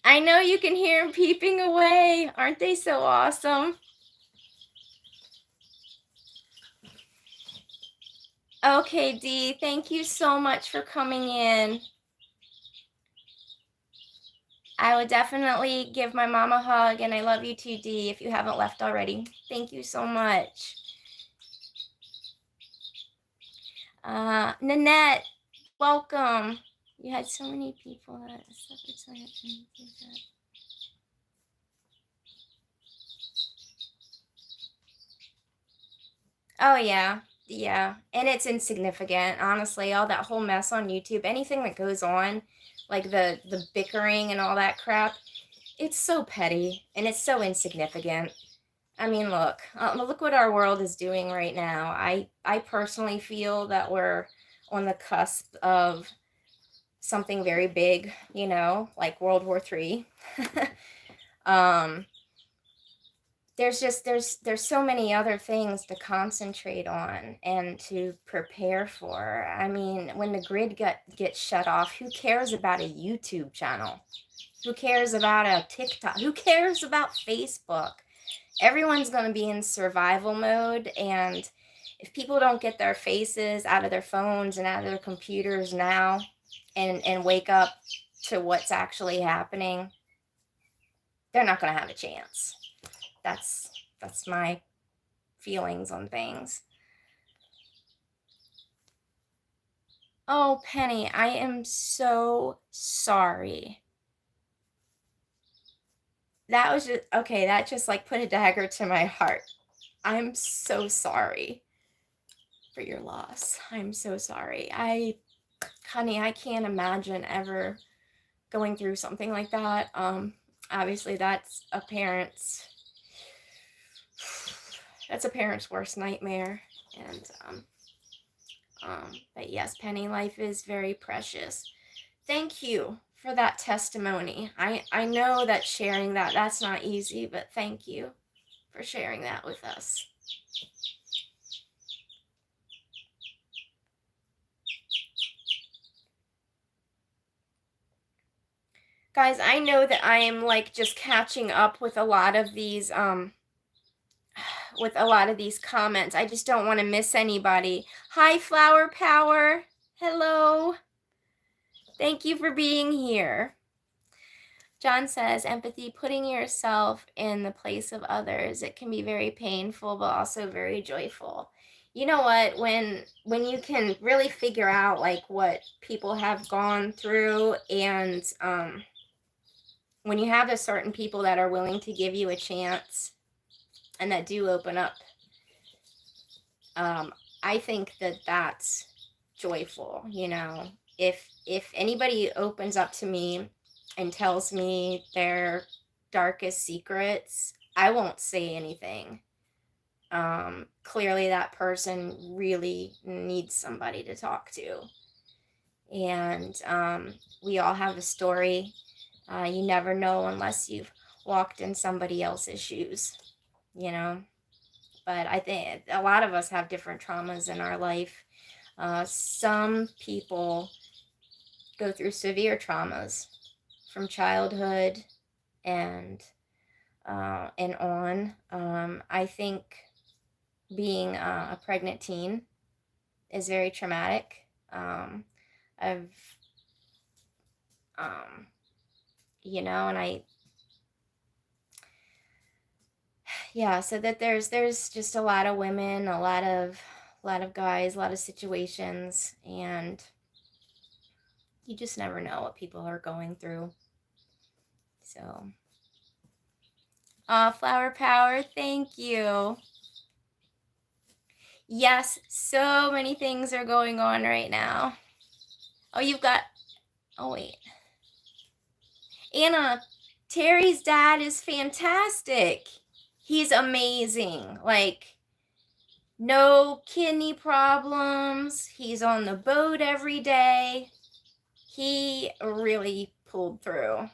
I know you can hear him peeping away. Aren't they so awesome? Okay, Dee, thank you so much for coming in. I would definitely give my mom a hug, and I love you too, Dee, if you haven't left already. Thank you so much. Nanette, welcome. You had so many people that suffered so much. Oh, yeah. Yeah. And it's insignificant, honestly. All that whole mess on YouTube, anything that goes on, like the bickering and all that crap, it's so petty and it's so insignificant. I mean, look what our world is doing right now. I personally feel that we're on the cusp of something very big, like World War III. There's so many other things to concentrate on and to prepare for. I mean, when the grid gets shut off, who cares about a YouTube channel? Who cares about a TikTok? Who cares about Facebook? Everyone's going to be in survival mode, and if people don't get their faces out of their phones and out of their computers now and wake up to what's actually happening, they're not going to have a chance. That's my feelings on things. Oh, Penny, I am so sorry. That was just, okay, that just like put a dagger to my heart. I'm so sorry for your loss. I'm so sorry. Honey, I can't imagine ever going through something like that. Obviously that's a parent's worst nightmare. And but yes, Penny, life is very precious. Thank you for that testimony. I know that sharing that's not easy, but thank you for sharing that with us. Guys, I know that I am like just catching up with a lot of these comments. I just don't want to miss anybody. Hi, Flower Power. Hello. Thank you for being here. John says, empathy, putting yourself in the place of others. It can be very painful, but also very joyful. You know what? When you can really figure out like what people have gone through, and when you have a certain people that are willing to give you a chance and that do open up, I think that that's joyful. You know, if anybody opens up to me and tells me their darkest secrets, I won't say anything. Clearly that person really needs somebody to talk to. And we all have a story. You never know unless you've walked in somebody else's shoes, you know. But I think a lot of us have different traumas in our life. Some people go through severe traumas from childhood and on. I think being a pregnant teen is very traumatic. I've, you know, and so that there's just a lot of women, a lot of guys, a lot of situations, and you just never know what people are going through. So, Flower Power, thank you. Yes, so many things are going on right now. Oh wait. Anna, Terry's dad is fantastic. He's amazing. Like, no kidney problems. He's on the boat every day. He really pulled through.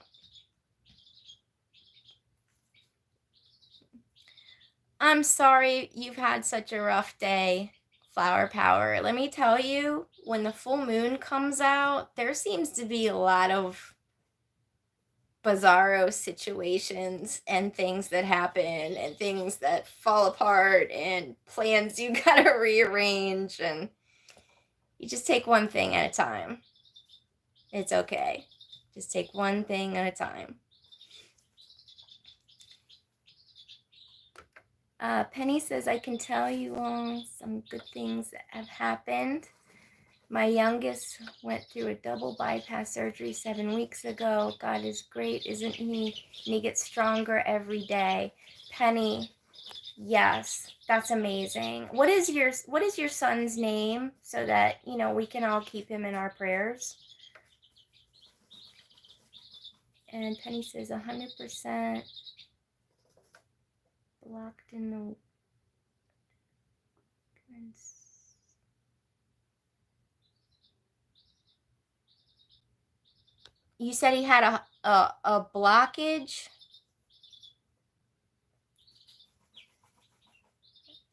I'm sorry you've had such a rough day, Flower Power. Let me tell you, when the full moon comes out, there seems to be a lot of bizarro situations and things that happen and things that fall apart and plans you gotta rearrange, and you just take one thing at a time. It's okay. Just take one thing at a time. Penny says, I can tell you all some good things that have happened. My youngest went through a double bypass surgery 7 weeks ago. God is great, isn't he? And he gets stronger every day. Penny, yes, that's amazing. What is your son's name, so that, you know, we can all keep him in our prayers? And Penny says 100% blocked in the You said he had a blockage?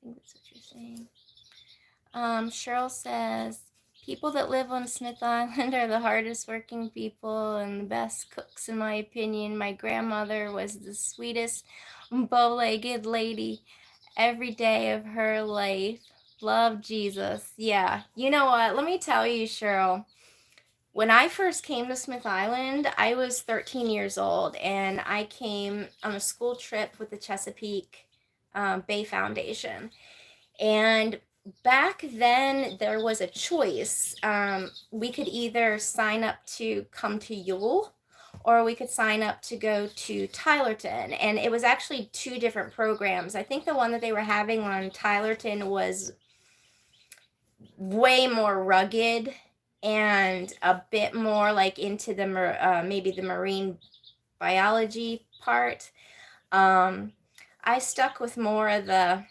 I think that's what you're saying. Cheryl says, people that live on Smith Island are the hardest working people and the best cooks, in my opinion. My grandmother was the sweetest, bow-legged lady every day of her life. Love Jesus. Yeah. You know what? Let me tell you, Cheryl. When I first came to Smith Island, I was 13 years old, and I came on a school trip with the Chesapeake Bay Foundation. And back then there was a choice. We could either sign up to come to Yule, or we could sign up to go to Tylerton. And it was actually two different programs. I think the one that they were having on Tylerton was way more rugged and a bit more like into the maybe the marine biology part. I stuck with more of the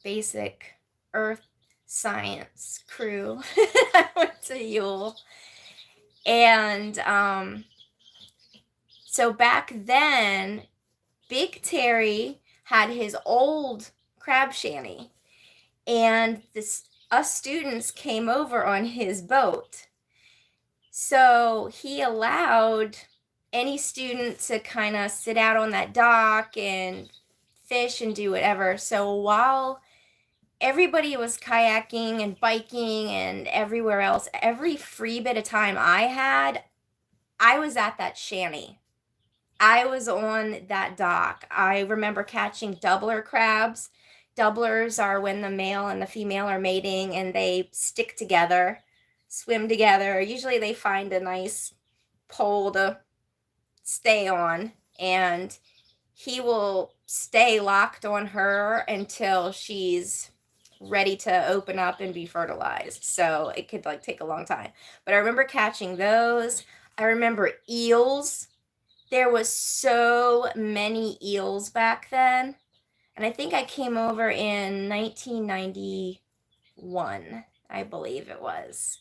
basic earth science crew. I went to Yule. And so back then, Big Terry had his old crab shanty, and us students came over on his boat. So he allowed any student to kind of sit out on that dock and fish and do whatever. So while everybody was kayaking and biking and everywhere else, every free bit of time I had, I was at that shanty. I was on that dock. I remember catching doubler crabs. Doublers are when the male and the female are mating and they stick together, swim together. Usually they find a nice pole to stay on, and he will stay locked on her until she's ready to open up and be fertilized. So it could like take a long time. But I remember catching those. I remember eels. There was so many eels back then. And I think I came over in 1991, I believe it was.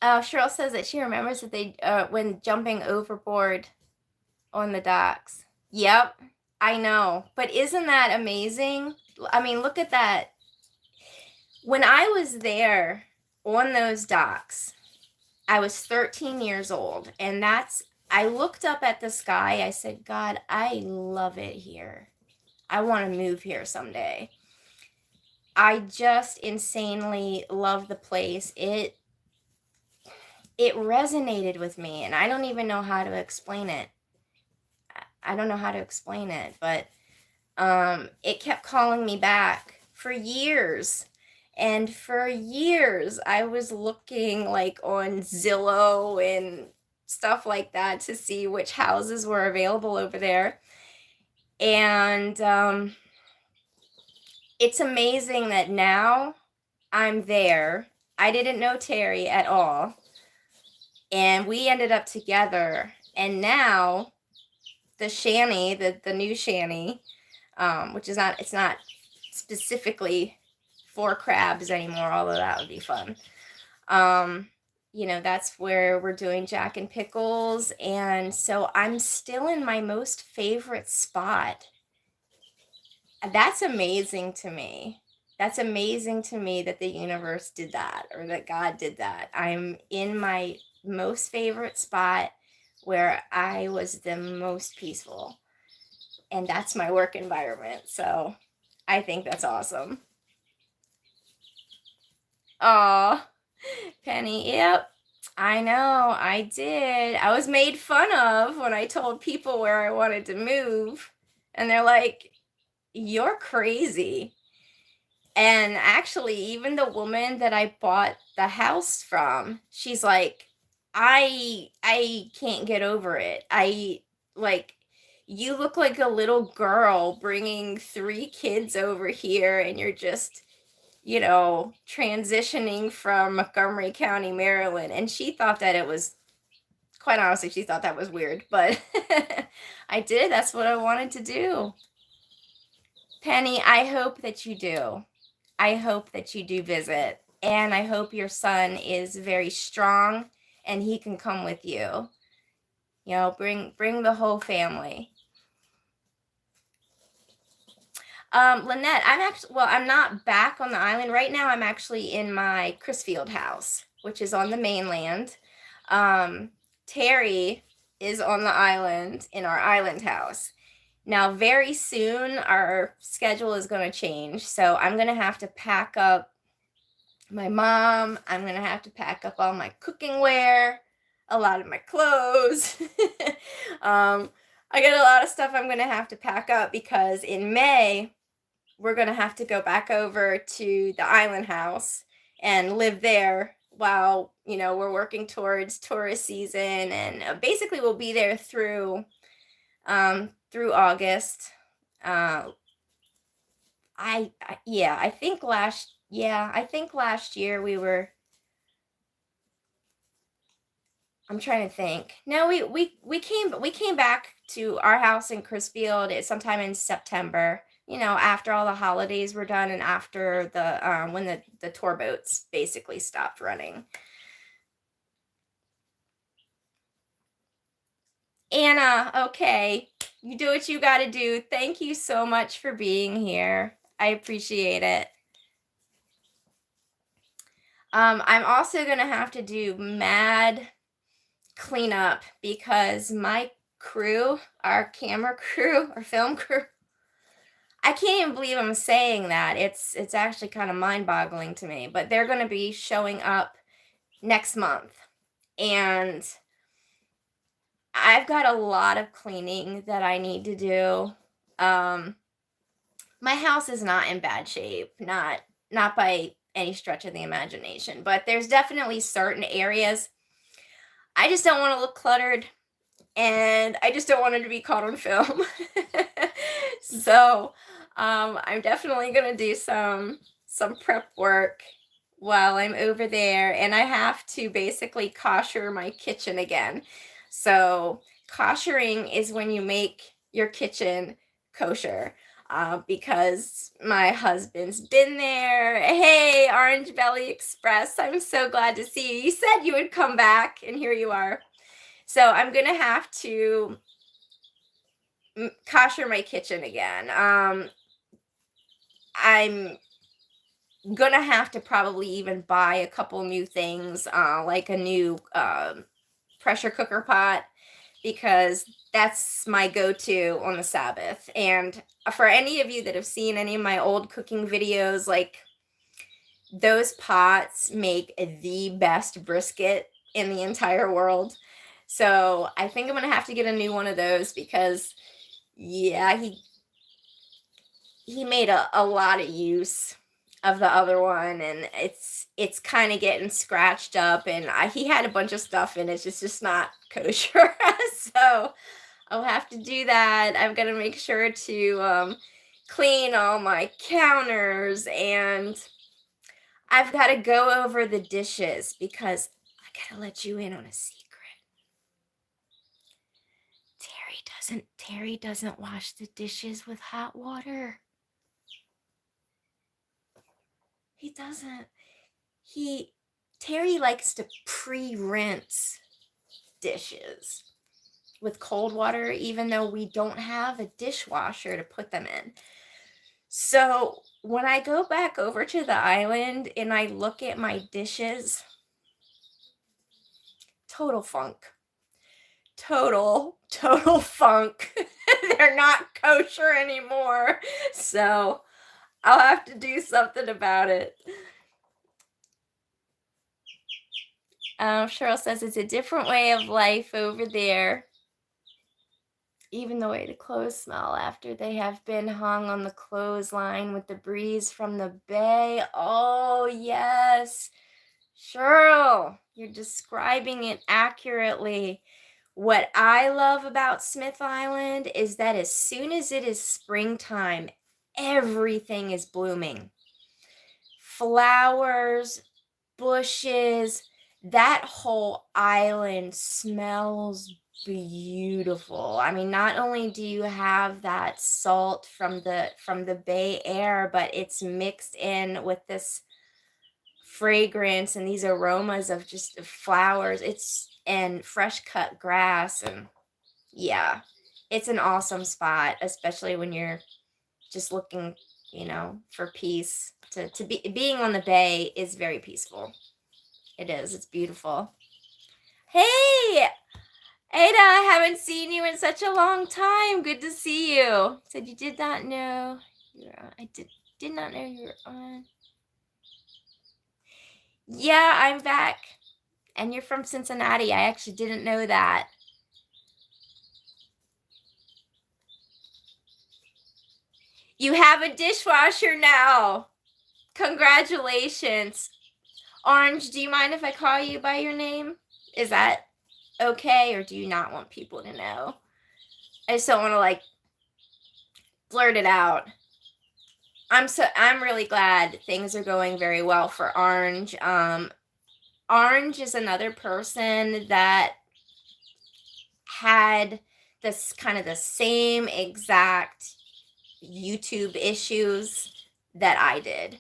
Cheryl says that she remembers that they, when jumping overboard on the docks. Yep, I know. But isn't that amazing? I mean, look at that. When I was there on those docks, I was 13 years old, and I looked up at the sky. I said, God, I love it here. I want to move here someday. I just insanely love the place. It resonated with me, and I don't even know how to explain it. I don't know how to explain it, but it kept calling me back for years. And for years, I was looking like on Zillow and stuff like that to see which houses were available over there. And it's amazing that now I'm there. I didn't know Terry at all. And we ended up together. And now the shanty, the new shanty, which is it's not specifically for crabs anymore, although that would be fun. You know, that's where we're doing Jack and Pickles. And so I'm still in my most favorite spot. That's amazing to me. That's amazing to me that the universe did that, or that God did that. I'm in my most favorite spot where I was the most peaceful. And that's my work environment. So I think that's awesome. Aw, Penny, yep. I know, I did. I was made fun of when I told people where I wanted to move. And they're like, you're crazy. And actually, even the woman that I bought the house from, she's like, I can't get over it. You look like a little girl bringing 3 kids over here, and you're just, you know, transitioning from Montgomery County, Maryland. And she thought that it was, quite honestly, she thought that was weird, but I did. That's what I wanted to do. Penny, I hope that you do. I hope that you do visit. And I hope your son is very strong and he can come with you. You know, bring the whole family. Lynette, I'm not back on the island right now. I'm actually in my Crisfield house, which is on the mainland. Terry is on the island in our island house. Now, very soon, our schedule is going to change. So I'm going to have to pack up my mom. I'm going to have to pack up all my cooking wear, a lot of my clothes. I got a lot of stuff I'm going to have to pack up because in May, we're going to have to go back over to the island house and live there while, we're working towards tourist season. And basically, we'll be there through August. I think last year we were. I'm trying to think. No, we came back to our house in Crisfield sometime in September. After all the holidays were done and after the when the tour boats basically stopped running. Anna, okay, you do what you got to do. Thank you so much for being here. I appreciate it. I'm also gonna have to do mad cleanup because my crew, our camera crew, our film crew, I can't even believe I'm saying that. It's actually kind of mind-boggling to me, but they're going to be showing up next month. And I've got a lot of cleaning that I need to do. My house is not in bad shape, not by any stretch of the imagination, but there's definitely certain areas I just don't want to look cluttered, and I just don't want it to be caught on film. So I'm definitely gonna do some prep work while I'm over there, and I have to basically kosher my kitchen again. So koshering is when you make your kitchen kosher. Because my husband's been there. Hey, Orange Belly Express, I'm so glad to see you. You said you would come back, and here you are. So I'm gonna have to kosher my kitchen again. I'm gonna have to probably even buy a couple new things, like a new pressure cooker pot, because that's my go-to on the Sabbath. And for any of you that have seen any of my old cooking videos, like, those pots make the best brisket in the entire world. So I think I'm gonna have to get a new one of those because, yeah, he made a lot of use of the other one, and it's kind of getting scratched up, and he had a bunch of stuff in it. It's just not kosher. So I'll have to do that. I've got to make sure to clean all my counters, and I've got to go over the dishes because I gotta let you in on a secret. Terry doesn't wash the dishes with hot water. He doesn't. Terry likes to pre-rinse dishes with cold water, even though we don't have a dishwasher to put them in. So when I go back over to the island and I look at my dishes, total funk. Total funk. They're not kosher anymore. So I'll have to do something about it. Cheryl says it's a different way of life over there. Even the way the clothes smell after they have been hung on the clothesline with the breeze from the bay. Oh, yes. Cheryl, you're describing it accurately. What I love about Smith Island is that as soon as it is springtime, everything is blooming. Flowers, bushes, that whole island smells beautiful. I mean, not only do you have that salt from the bay air, but it's mixed in with this fragrance and these aromas of just flowers. And fresh cut grass, and yeah, it's an awesome spot, especially when you're just looking, for peace. Being on the bay is very peaceful. It is. It's beautiful. Hey, Ada, I haven't seen you in such a long time. Good to see you. Said you did not know you were on. I did not know you were on. Yeah, I'm back. And you're from Cincinnati. I actually didn't know that. You have a dishwasher now. Congratulations. Orange, do you mind if I call you by your name? Is that okay, or do you not want people to know? I just don't want to like blurt it out. I'm really glad things are going very well for Orange. Orange is another person that had this kind of the same exact YouTube issues that I did.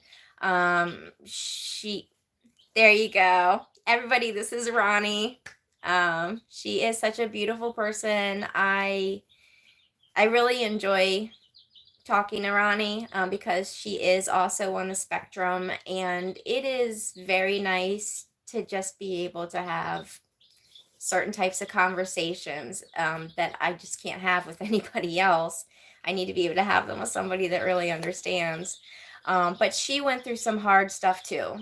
There you go. Everybody, this is Ronnie. She is such a beautiful person. I really enjoy talking to Ronnie because she is also on the spectrum, and it is very nice to just be able to have certain types of conversations that I just can't have with anybody else. I need to be able to have them with somebody that really understands. But she went through some hard stuff too.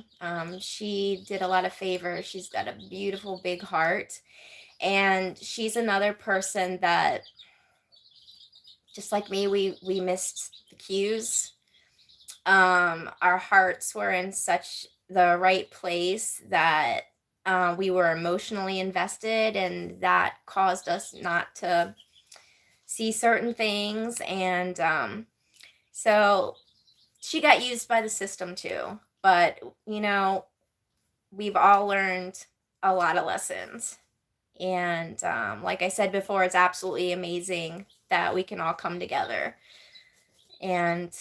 She did a lot of favors. She's got a beautiful big heart, and she's another person that, just like me, we missed the cues. Our hearts were in such the right place that we were emotionally invested, and that caused us not to see certain things. And so she got used by the system too. But, you know, we've all learned a lot of lessons. And like I said before, it's absolutely amazing that we can all come together. And,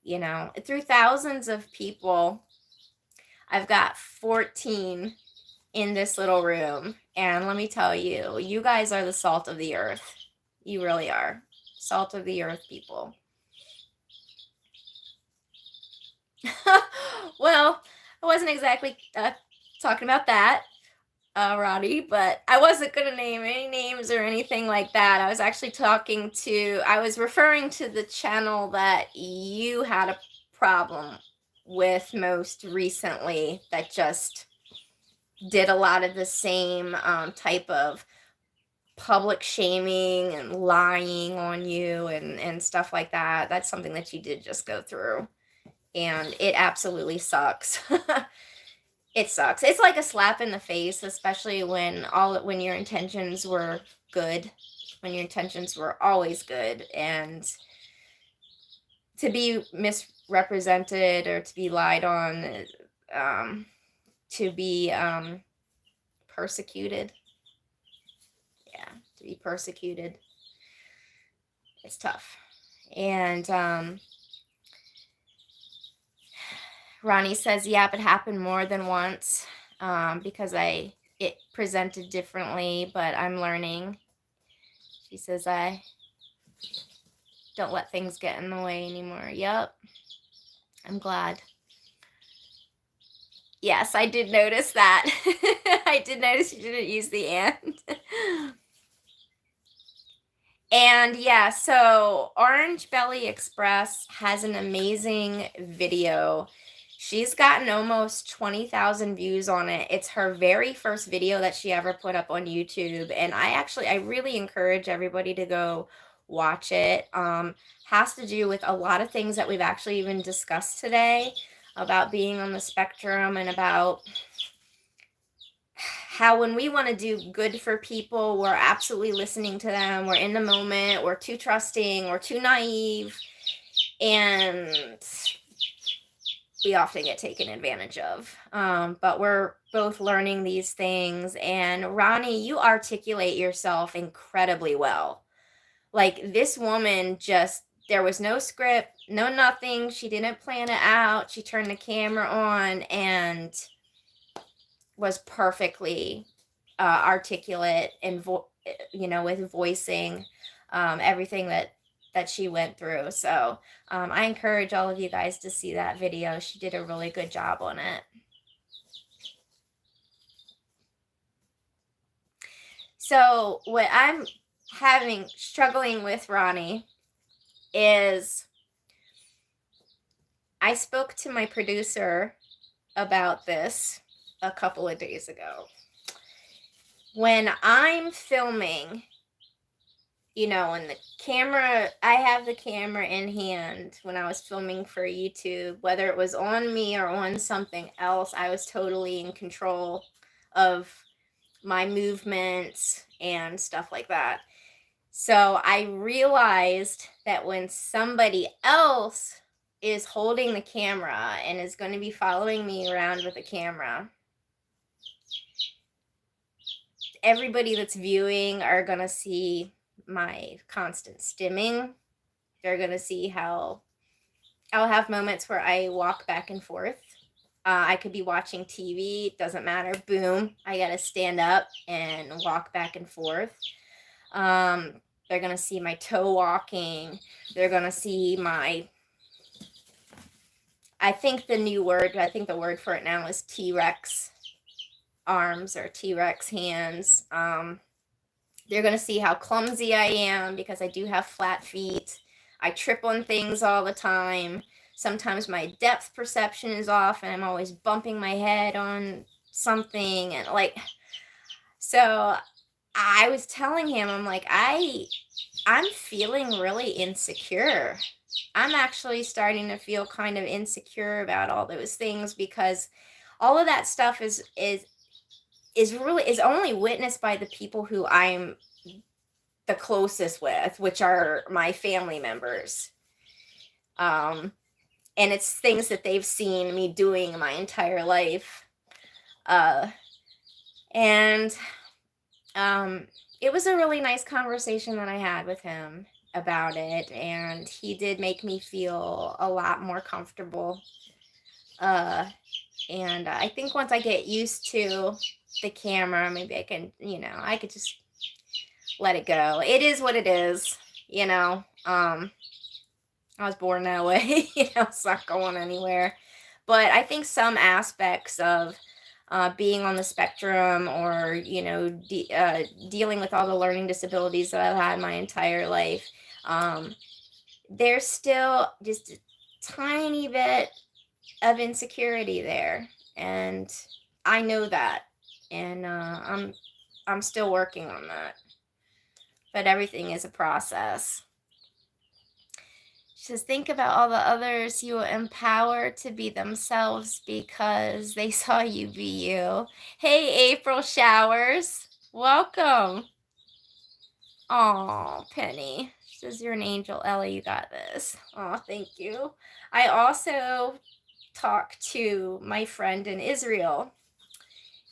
you know, through thousands of people, I've got 14 in this little room. And let me tell you, you guys are the salt of the earth. You really are. Salt of the earth people. Well, I wasn't exactly talking about that, Roddy, but I wasn't going to name any names or anything like that. I was actually I was referring to the channel that you had a problem with most recently, that just did a lot of the same type of public shaming and lying on you and stuff like that. That's something that you did just go through, and it absolutely sucks. It sucks. It's like a slap in the face, especially when your intentions were good, when your intentions were always good, and to be misrepresented or to be lied on, to be persecuted. Yeah, to be persecuted. It's tough. And Ronnie says, yep, it happened more than once because it presented differently, but I'm learning. She says, I don't let things get in the way anymore. Yep, I'm glad. Yes, I did notice that. I did notice you didn't use the and. And yeah, so Orange Belly Express has an amazing video. She's gotten almost 20,000 views on it. It's her very first video that she ever put up on YouTube. And I really encourage everybody to go watch it. Has to do with a lot of things that we've actually even discussed today about being on the spectrum, and about how when we want to do good for people, we're absolutely listening to them. We're in the moment. We're too trusting. We're too naive. And we often get taken advantage of. But we're both learning these things. And Ronnie, you articulate yourself incredibly well. Like, this woman there was no script, no nothing. She didn't plan it out. She turned the camera on and was perfectly articulate and with voicing everything that she went through. So I encourage all of you guys to see that video. She did a really good job on it. So what I'm struggling with, Ronnie, is I spoke to my producer about this a couple of days ago. When I'm filming, you know, and the camera, I have the camera in hand when I was filming for YouTube, whether it was on me or on something else, I was totally in control of my movements and stuff like that. So I realized that when somebody else is holding the camera and is going to be following me around with the camera, everybody that's viewing are going to see my constant stimming. They're going to see how I'll have moments where I walk back and forth. I could be watching TV, it doesn't matter. Boom, I got to stand up and walk back and forth. They're going to see my toe walking. They're going to see my, I think the word for it now is T-Rex arms or T-Rex hands. They're going to see how clumsy I am because I do have flat feet. I trip on things all the time. Sometimes my depth perception is off and I'm always bumping my head on something. And like, so I was telling him, I'm like, I'm feeling really insecure. I'm actually starting to feel kind of insecure about all those things because all of that stuff is only witnessed by the people who I'm the closest with, which are my family members. And it's things that they've seen me doing my entire life. And it was a really nice conversation that I had with him about it, and he did make me feel a lot more comfortable. And I think once I get used to the camera, maybe I can, I could just let it go. It is what it is, I was born that way, it's not going anywhere. But I think some aspects of being on the spectrum or, dealing with all the learning disabilities that I've had my entire life, there's still just a tiny bit of insecurity there. And I know that. And I'm still working on that. But everything is a process. She says, think about all the others you will empower to be themselves because they saw you be you. Hey, April Showers. Welcome. Oh, Penny. She says, you're an angel. Ellie, you got this. Oh, thank you. I also talked to my friend in Israel.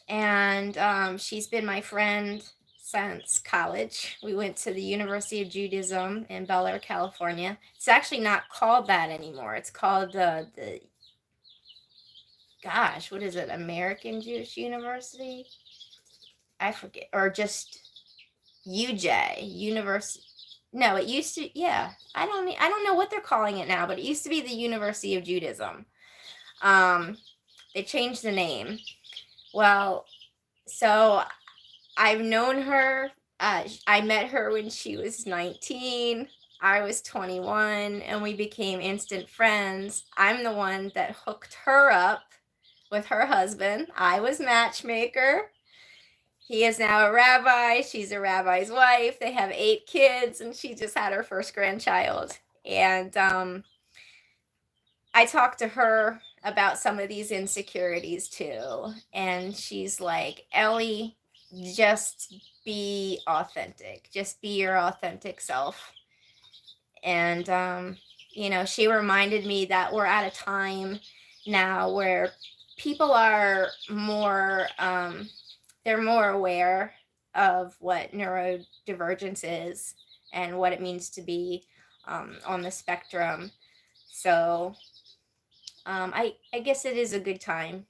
And she's been my friend since college. We went to the University of Judaism in Bel Air, California. It's actually not called that anymore. It's called what is it? American Jewish University? I forget. Or just UJ, University. No, it used to, yeah. I don't know what they're calling it now, but it used to be the University of Judaism. They changed the name. Well, so I've known her. I met her when she was 19. I was 21, and we became instant friends. I'm the one that hooked her up with her husband. I was matchmaker. He is now a rabbi. She's a rabbi's wife. They have 8 kids, and she just had her first grandchild. And I talked to her about some of these insecurities too. And she's like, Ellie, just be authentic. Just be your authentic self. And, she reminded me that we're at a time now where people are more, they're more aware of what neurodivergence is and what it means to be on the spectrum. So I guess it is a good time,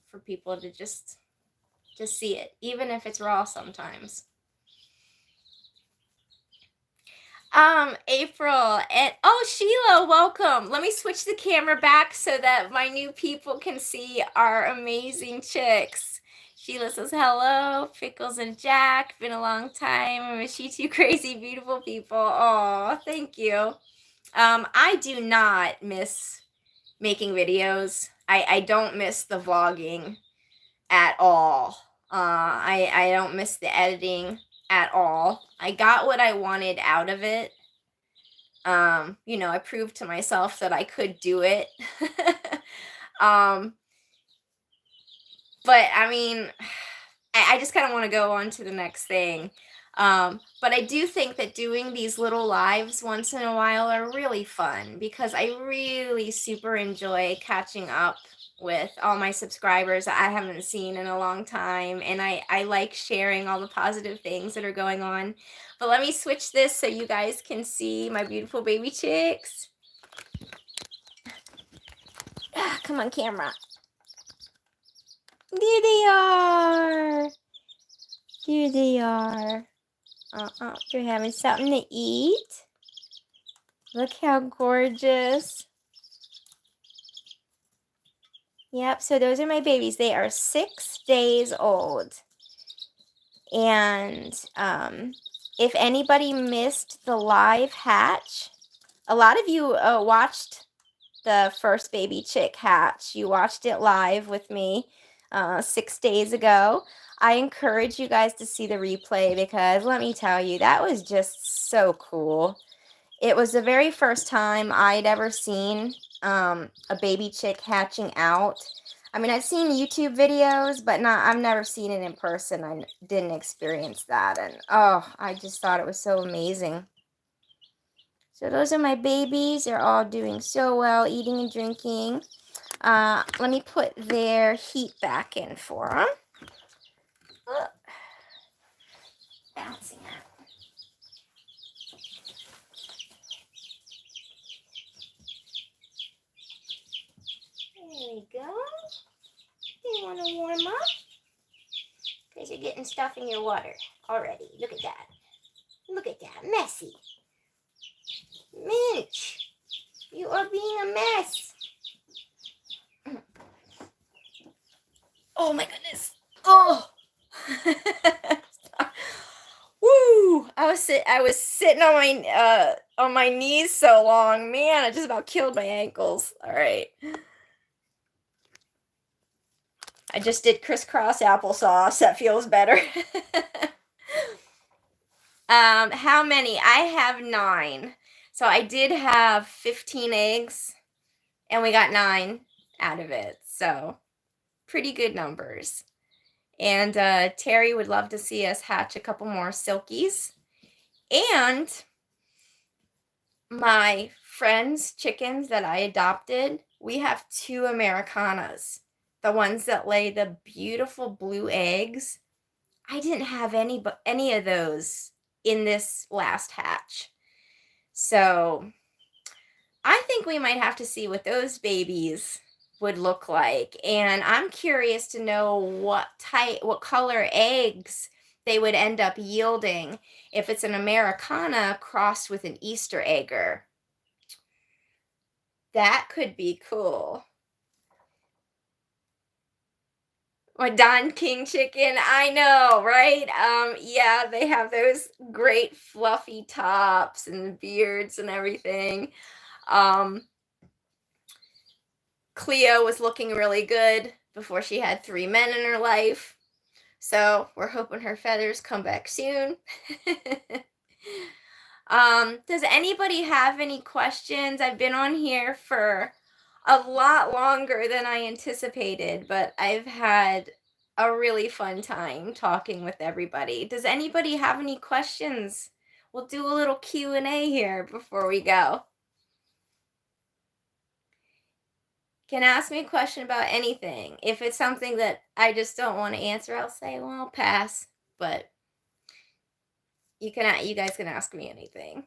for people to just see it, even if it's raw sometimes. April and Sheila, welcome. Let me switch the camera back so that my new people can see our amazing chicks. Sheila says, hello, Pickles and Jack. Been a long time. I miss you two crazy, beautiful people. Oh, thank you. I do not miss making videos. I don't miss the vlogging at all. I don't miss the editing at all. I got what I wanted out of it. You know, I proved to myself that I could do it. But I mean, I just kind of want to go on to the next thing. But I do think that doing these little lives once in a while are really fun because I really super enjoy catching up with all my subscribers that I haven't seen in a long time. And I like sharing all the positive things that are going on. But let me switch this so you guys can see my beautiful baby chicks. Come on, camera. There they are. Here they are. They're having something to eat. Look how gorgeous. Yep, so those are my babies. They are 6 days old. And if anybody missed the live hatch, a lot of you watched the first baby chick hatch. You watched it live with me 6 days ago. I encourage you guys to see the replay because let me tell you, that was just so cool. It was the very first time I'd ever seen a baby chick hatching out. I mean, I've seen YouTube videos, but I've never seen it in person. I didn't experience that. And oh, I just thought it was so amazing. So those are my babies. They're all doing so well, eating and drinking. Let me put their heat back in for them. Bouncing out. There we go. You want to warm up? Because you're getting stuff in your water already. Look at that. Look at that. Messy. Minch, you are being a mess. Oh my goodness. Oh. Woo! I was sitting on my knees so long. Man, I just about killed my ankles. All right. I just did crisscross applesauce. That feels better. How many? I have 9. So I did have 15 eggs and we got 9 out of it. So pretty good numbers. And Terry would love to see us hatch a couple more Silkies. And my friend's chickens that I adopted, we have 2 Americanas. The ones that lay the beautiful blue eggs. I didn't have any of those in this last hatch. So I think we might have to see what those babies would look like. And I'm curious to know what color eggs they would end up yielding if it's an Americana crossed with an Easter egger. That could be cool. My Don King chicken, I know, right? Yeah, they have those great fluffy tops and beards and everything. Cleo was looking really good before she had 3 men in her life. So we're hoping her feathers come back soon. Does anybody have any questions? I've been on here for a lot longer than I anticipated, but I've had a really fun time talking with everybody. Does anybody have any questions? We'll do a little Q&A here before we go. Can ask me a question about anything. If it's something that I just don't want to answer, I'll say, well, I'll pass. But you guys can ask me anything.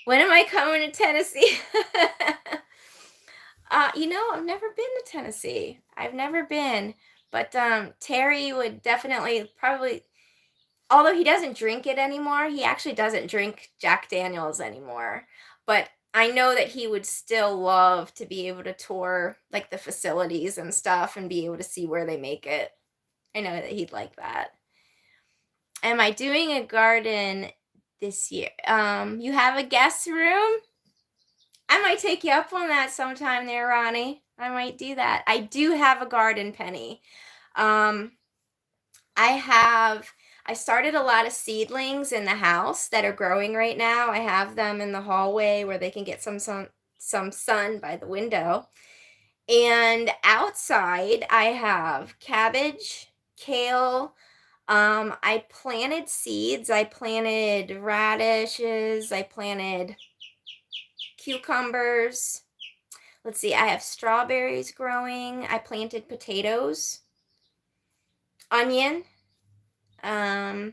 When am I coming to Tennessee? You know, I've never been to Tennessee. I've never been. But Terry would definitely probably, although he doesn't drink it anymore, he actually doesn't drink Jack Daniels anymore. But I know that he would still love to be able to tour like the facilities and stuff and be able to see where they make it. I know that he'd like that. Am I doing a garden this year? You have a guest room? I might take you up on that sometime there, Ronnie. I might do that. I do have a garden, Penny. Um, I started a lot of seedlings in the house that are growing right now. I have them in the hallway where they can get some sun by the window. And outside, I have cabbage, kale. I planted seeds. I planted radishes. I planted cucumbers. Let's see, I have strawberries growing. I planted potatoes, onion. And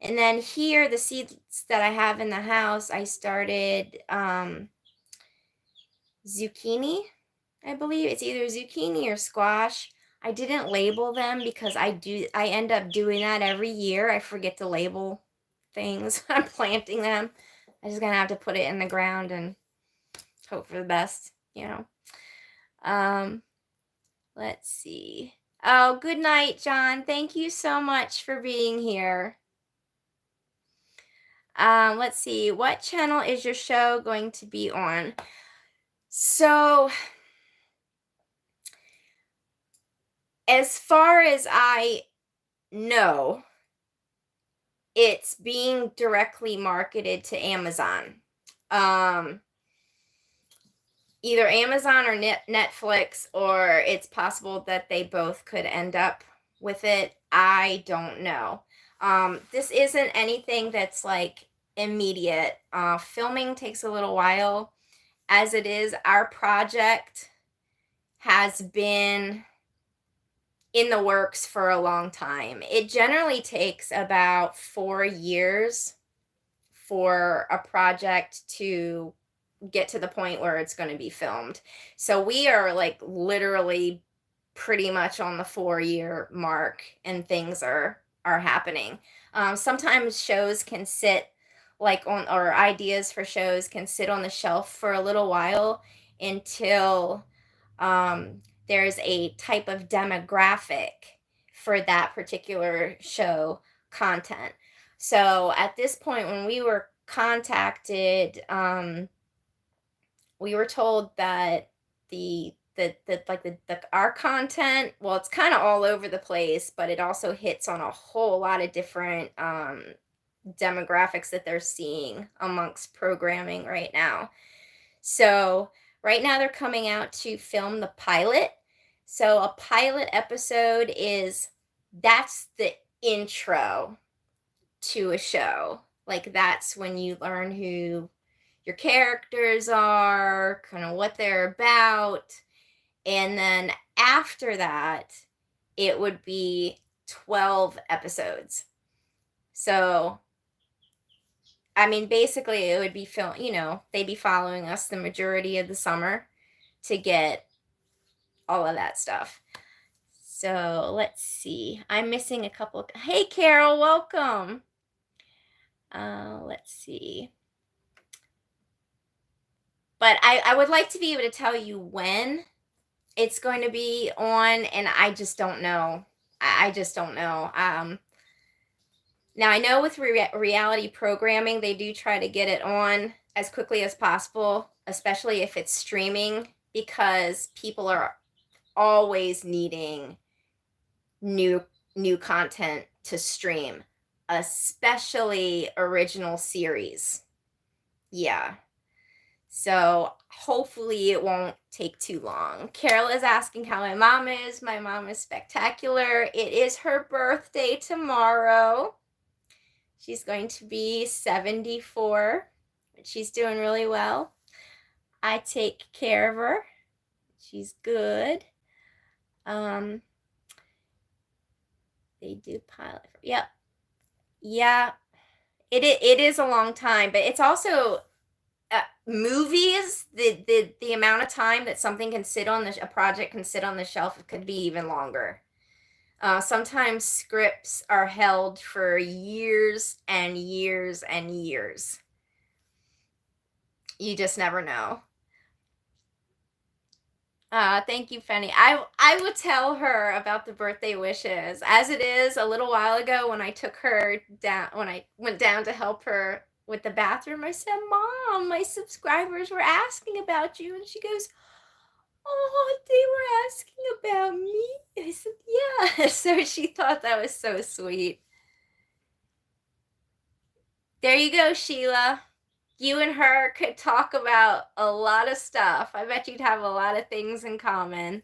then here, the seeds that I have in the house, I started zucchini, I believe. It's either zucchini or squash. I didn't label them because I end up doing that every year. I forget to label things when I'm planting them. I'm just gonna have to put it in the ground and hope for the best, you know. Let's see. Oh, good night, John. Thank you so much for being here. Let's see. What channel is your show going to be on? So, as far as I know, it's being directly marketed to Amazon. Either Amazon or Netflix, or it's possible that they both could end up with it. I don't know. This isn't anything that's like immediate. Filming takes a little while. As it is, our project has been in the works for a long time. It generally takes about 4 years for a project to get to the point where it's going to be filmed. So we are like literally pretty much on the 4-year mark, and things are happening. Sometimes shows can sit like on, or ideas for shows can sit on the shelf for a little while until there's a type of demographic for that particular show content. So at this point, when we were contacted, we were told that our content, well, it's kind of all over the place, but it also hits on a whole lot of different demographics that they're seeing amongst programming right now. So right now they're coming out to film the pilot. So a pilot episode that's the intro to a show. Like, that's when you learn who your characters are, kind of what they're about. And then after that, it would be 12 episodes. So, I mean, basically it would be they'd be following us the majority of the summer to get all of that stuff. So let's see. I'm missing a couple. Hey, Carol, welcome. Let's see. But I would like to be able to tell you when it's going to be on, and I just don't know. I just don't know. Now, I know with reality programming, they do try to get it on as quickly as possible, especially if it's streaming, because people are always needing new content to stream, especially original series. Yeah. So hopefully it won't take too long. Carol is asking how my mom is. My mom is spectacular. It is her birthday tomorrow. She's going to be 74. She's doing really well. I take care of her. She's good. They do pilot. Yep. Yeah. It is a long time, but it's also movies. The amount of time that something can sit on a project can sit on the shelf, it could be even longer. Sometimes scripts are held for years and years and years. You just never know. Thank you, Fenny. I will tell her about the birthday wishes. As it is, a little while ago when I took her down, when I went down to help her with the bathroom, I said, "Mom, my subscribers were asking about you," and she goes, "Oh, they were asking about me." I said, "Yeah." So she thought that was so sweet. There you go, Sheila. You and her could talk about a lot of stuff. I bet you'd have a lot of things in common.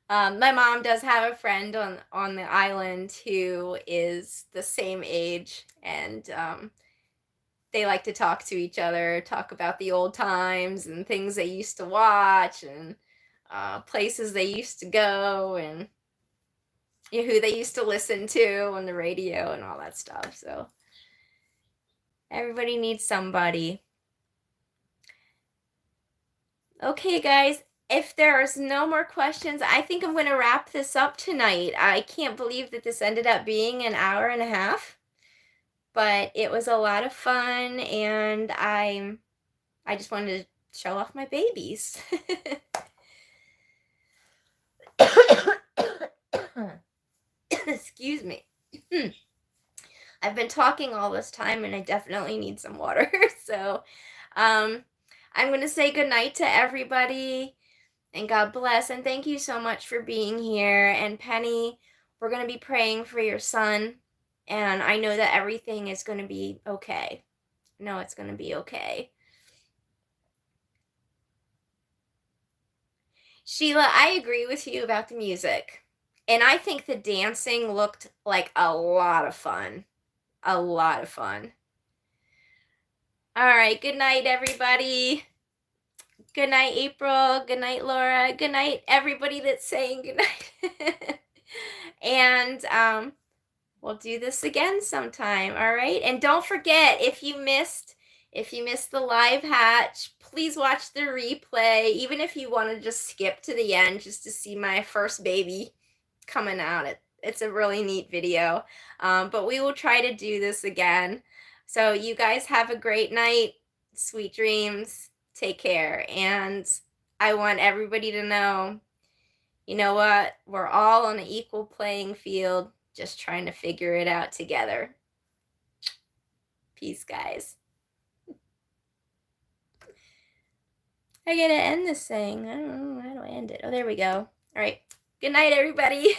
My mom does have a friend on the island who is the same age, and they like to talk to each other, talk about the old times and things they used to watch, and places they used to go, and who they used to listen to on the radio and all that stuff. So everybody needs somebody. Okay, guys, if there's no more questions, I think I'm going to wrap this up tonight. I can't believe that this ended up being an hour and a half, but it was a lot of fun, and I just wanted to show off my babies. Excuse me. I've been talking all this time, and I definitely need some water. So, I'm going to say goodnight to everybody. And God bless. And thank you so much for being here. And Penny, we're going to be praying for your son. And I know that everything is going to be okay. No, it's going to be okay. Sheila, I agree with you about the music. And I think the dancing looked like a lot of fun. A lot of fun. All right. Good night, everybody. Good night, April. Good night, Laura. Good night, everybody that's saying good night. And we'll do this again sometime, all right? And don't forget, if you missed the live hatch, please watch the replay, even if you want to just skip to the end just to see my first baby coming out. It's a really neat video. But we will try to do this again. So you guys have a great night. Sweet dreams. Take care. And I want everybody to know, you know what? We're all on an equal playing field, just trying to figure it out together. Peace, guys. I gotta end this thing. I don't know. How do I end it? Oh, there we go. All right. Good night, everybody.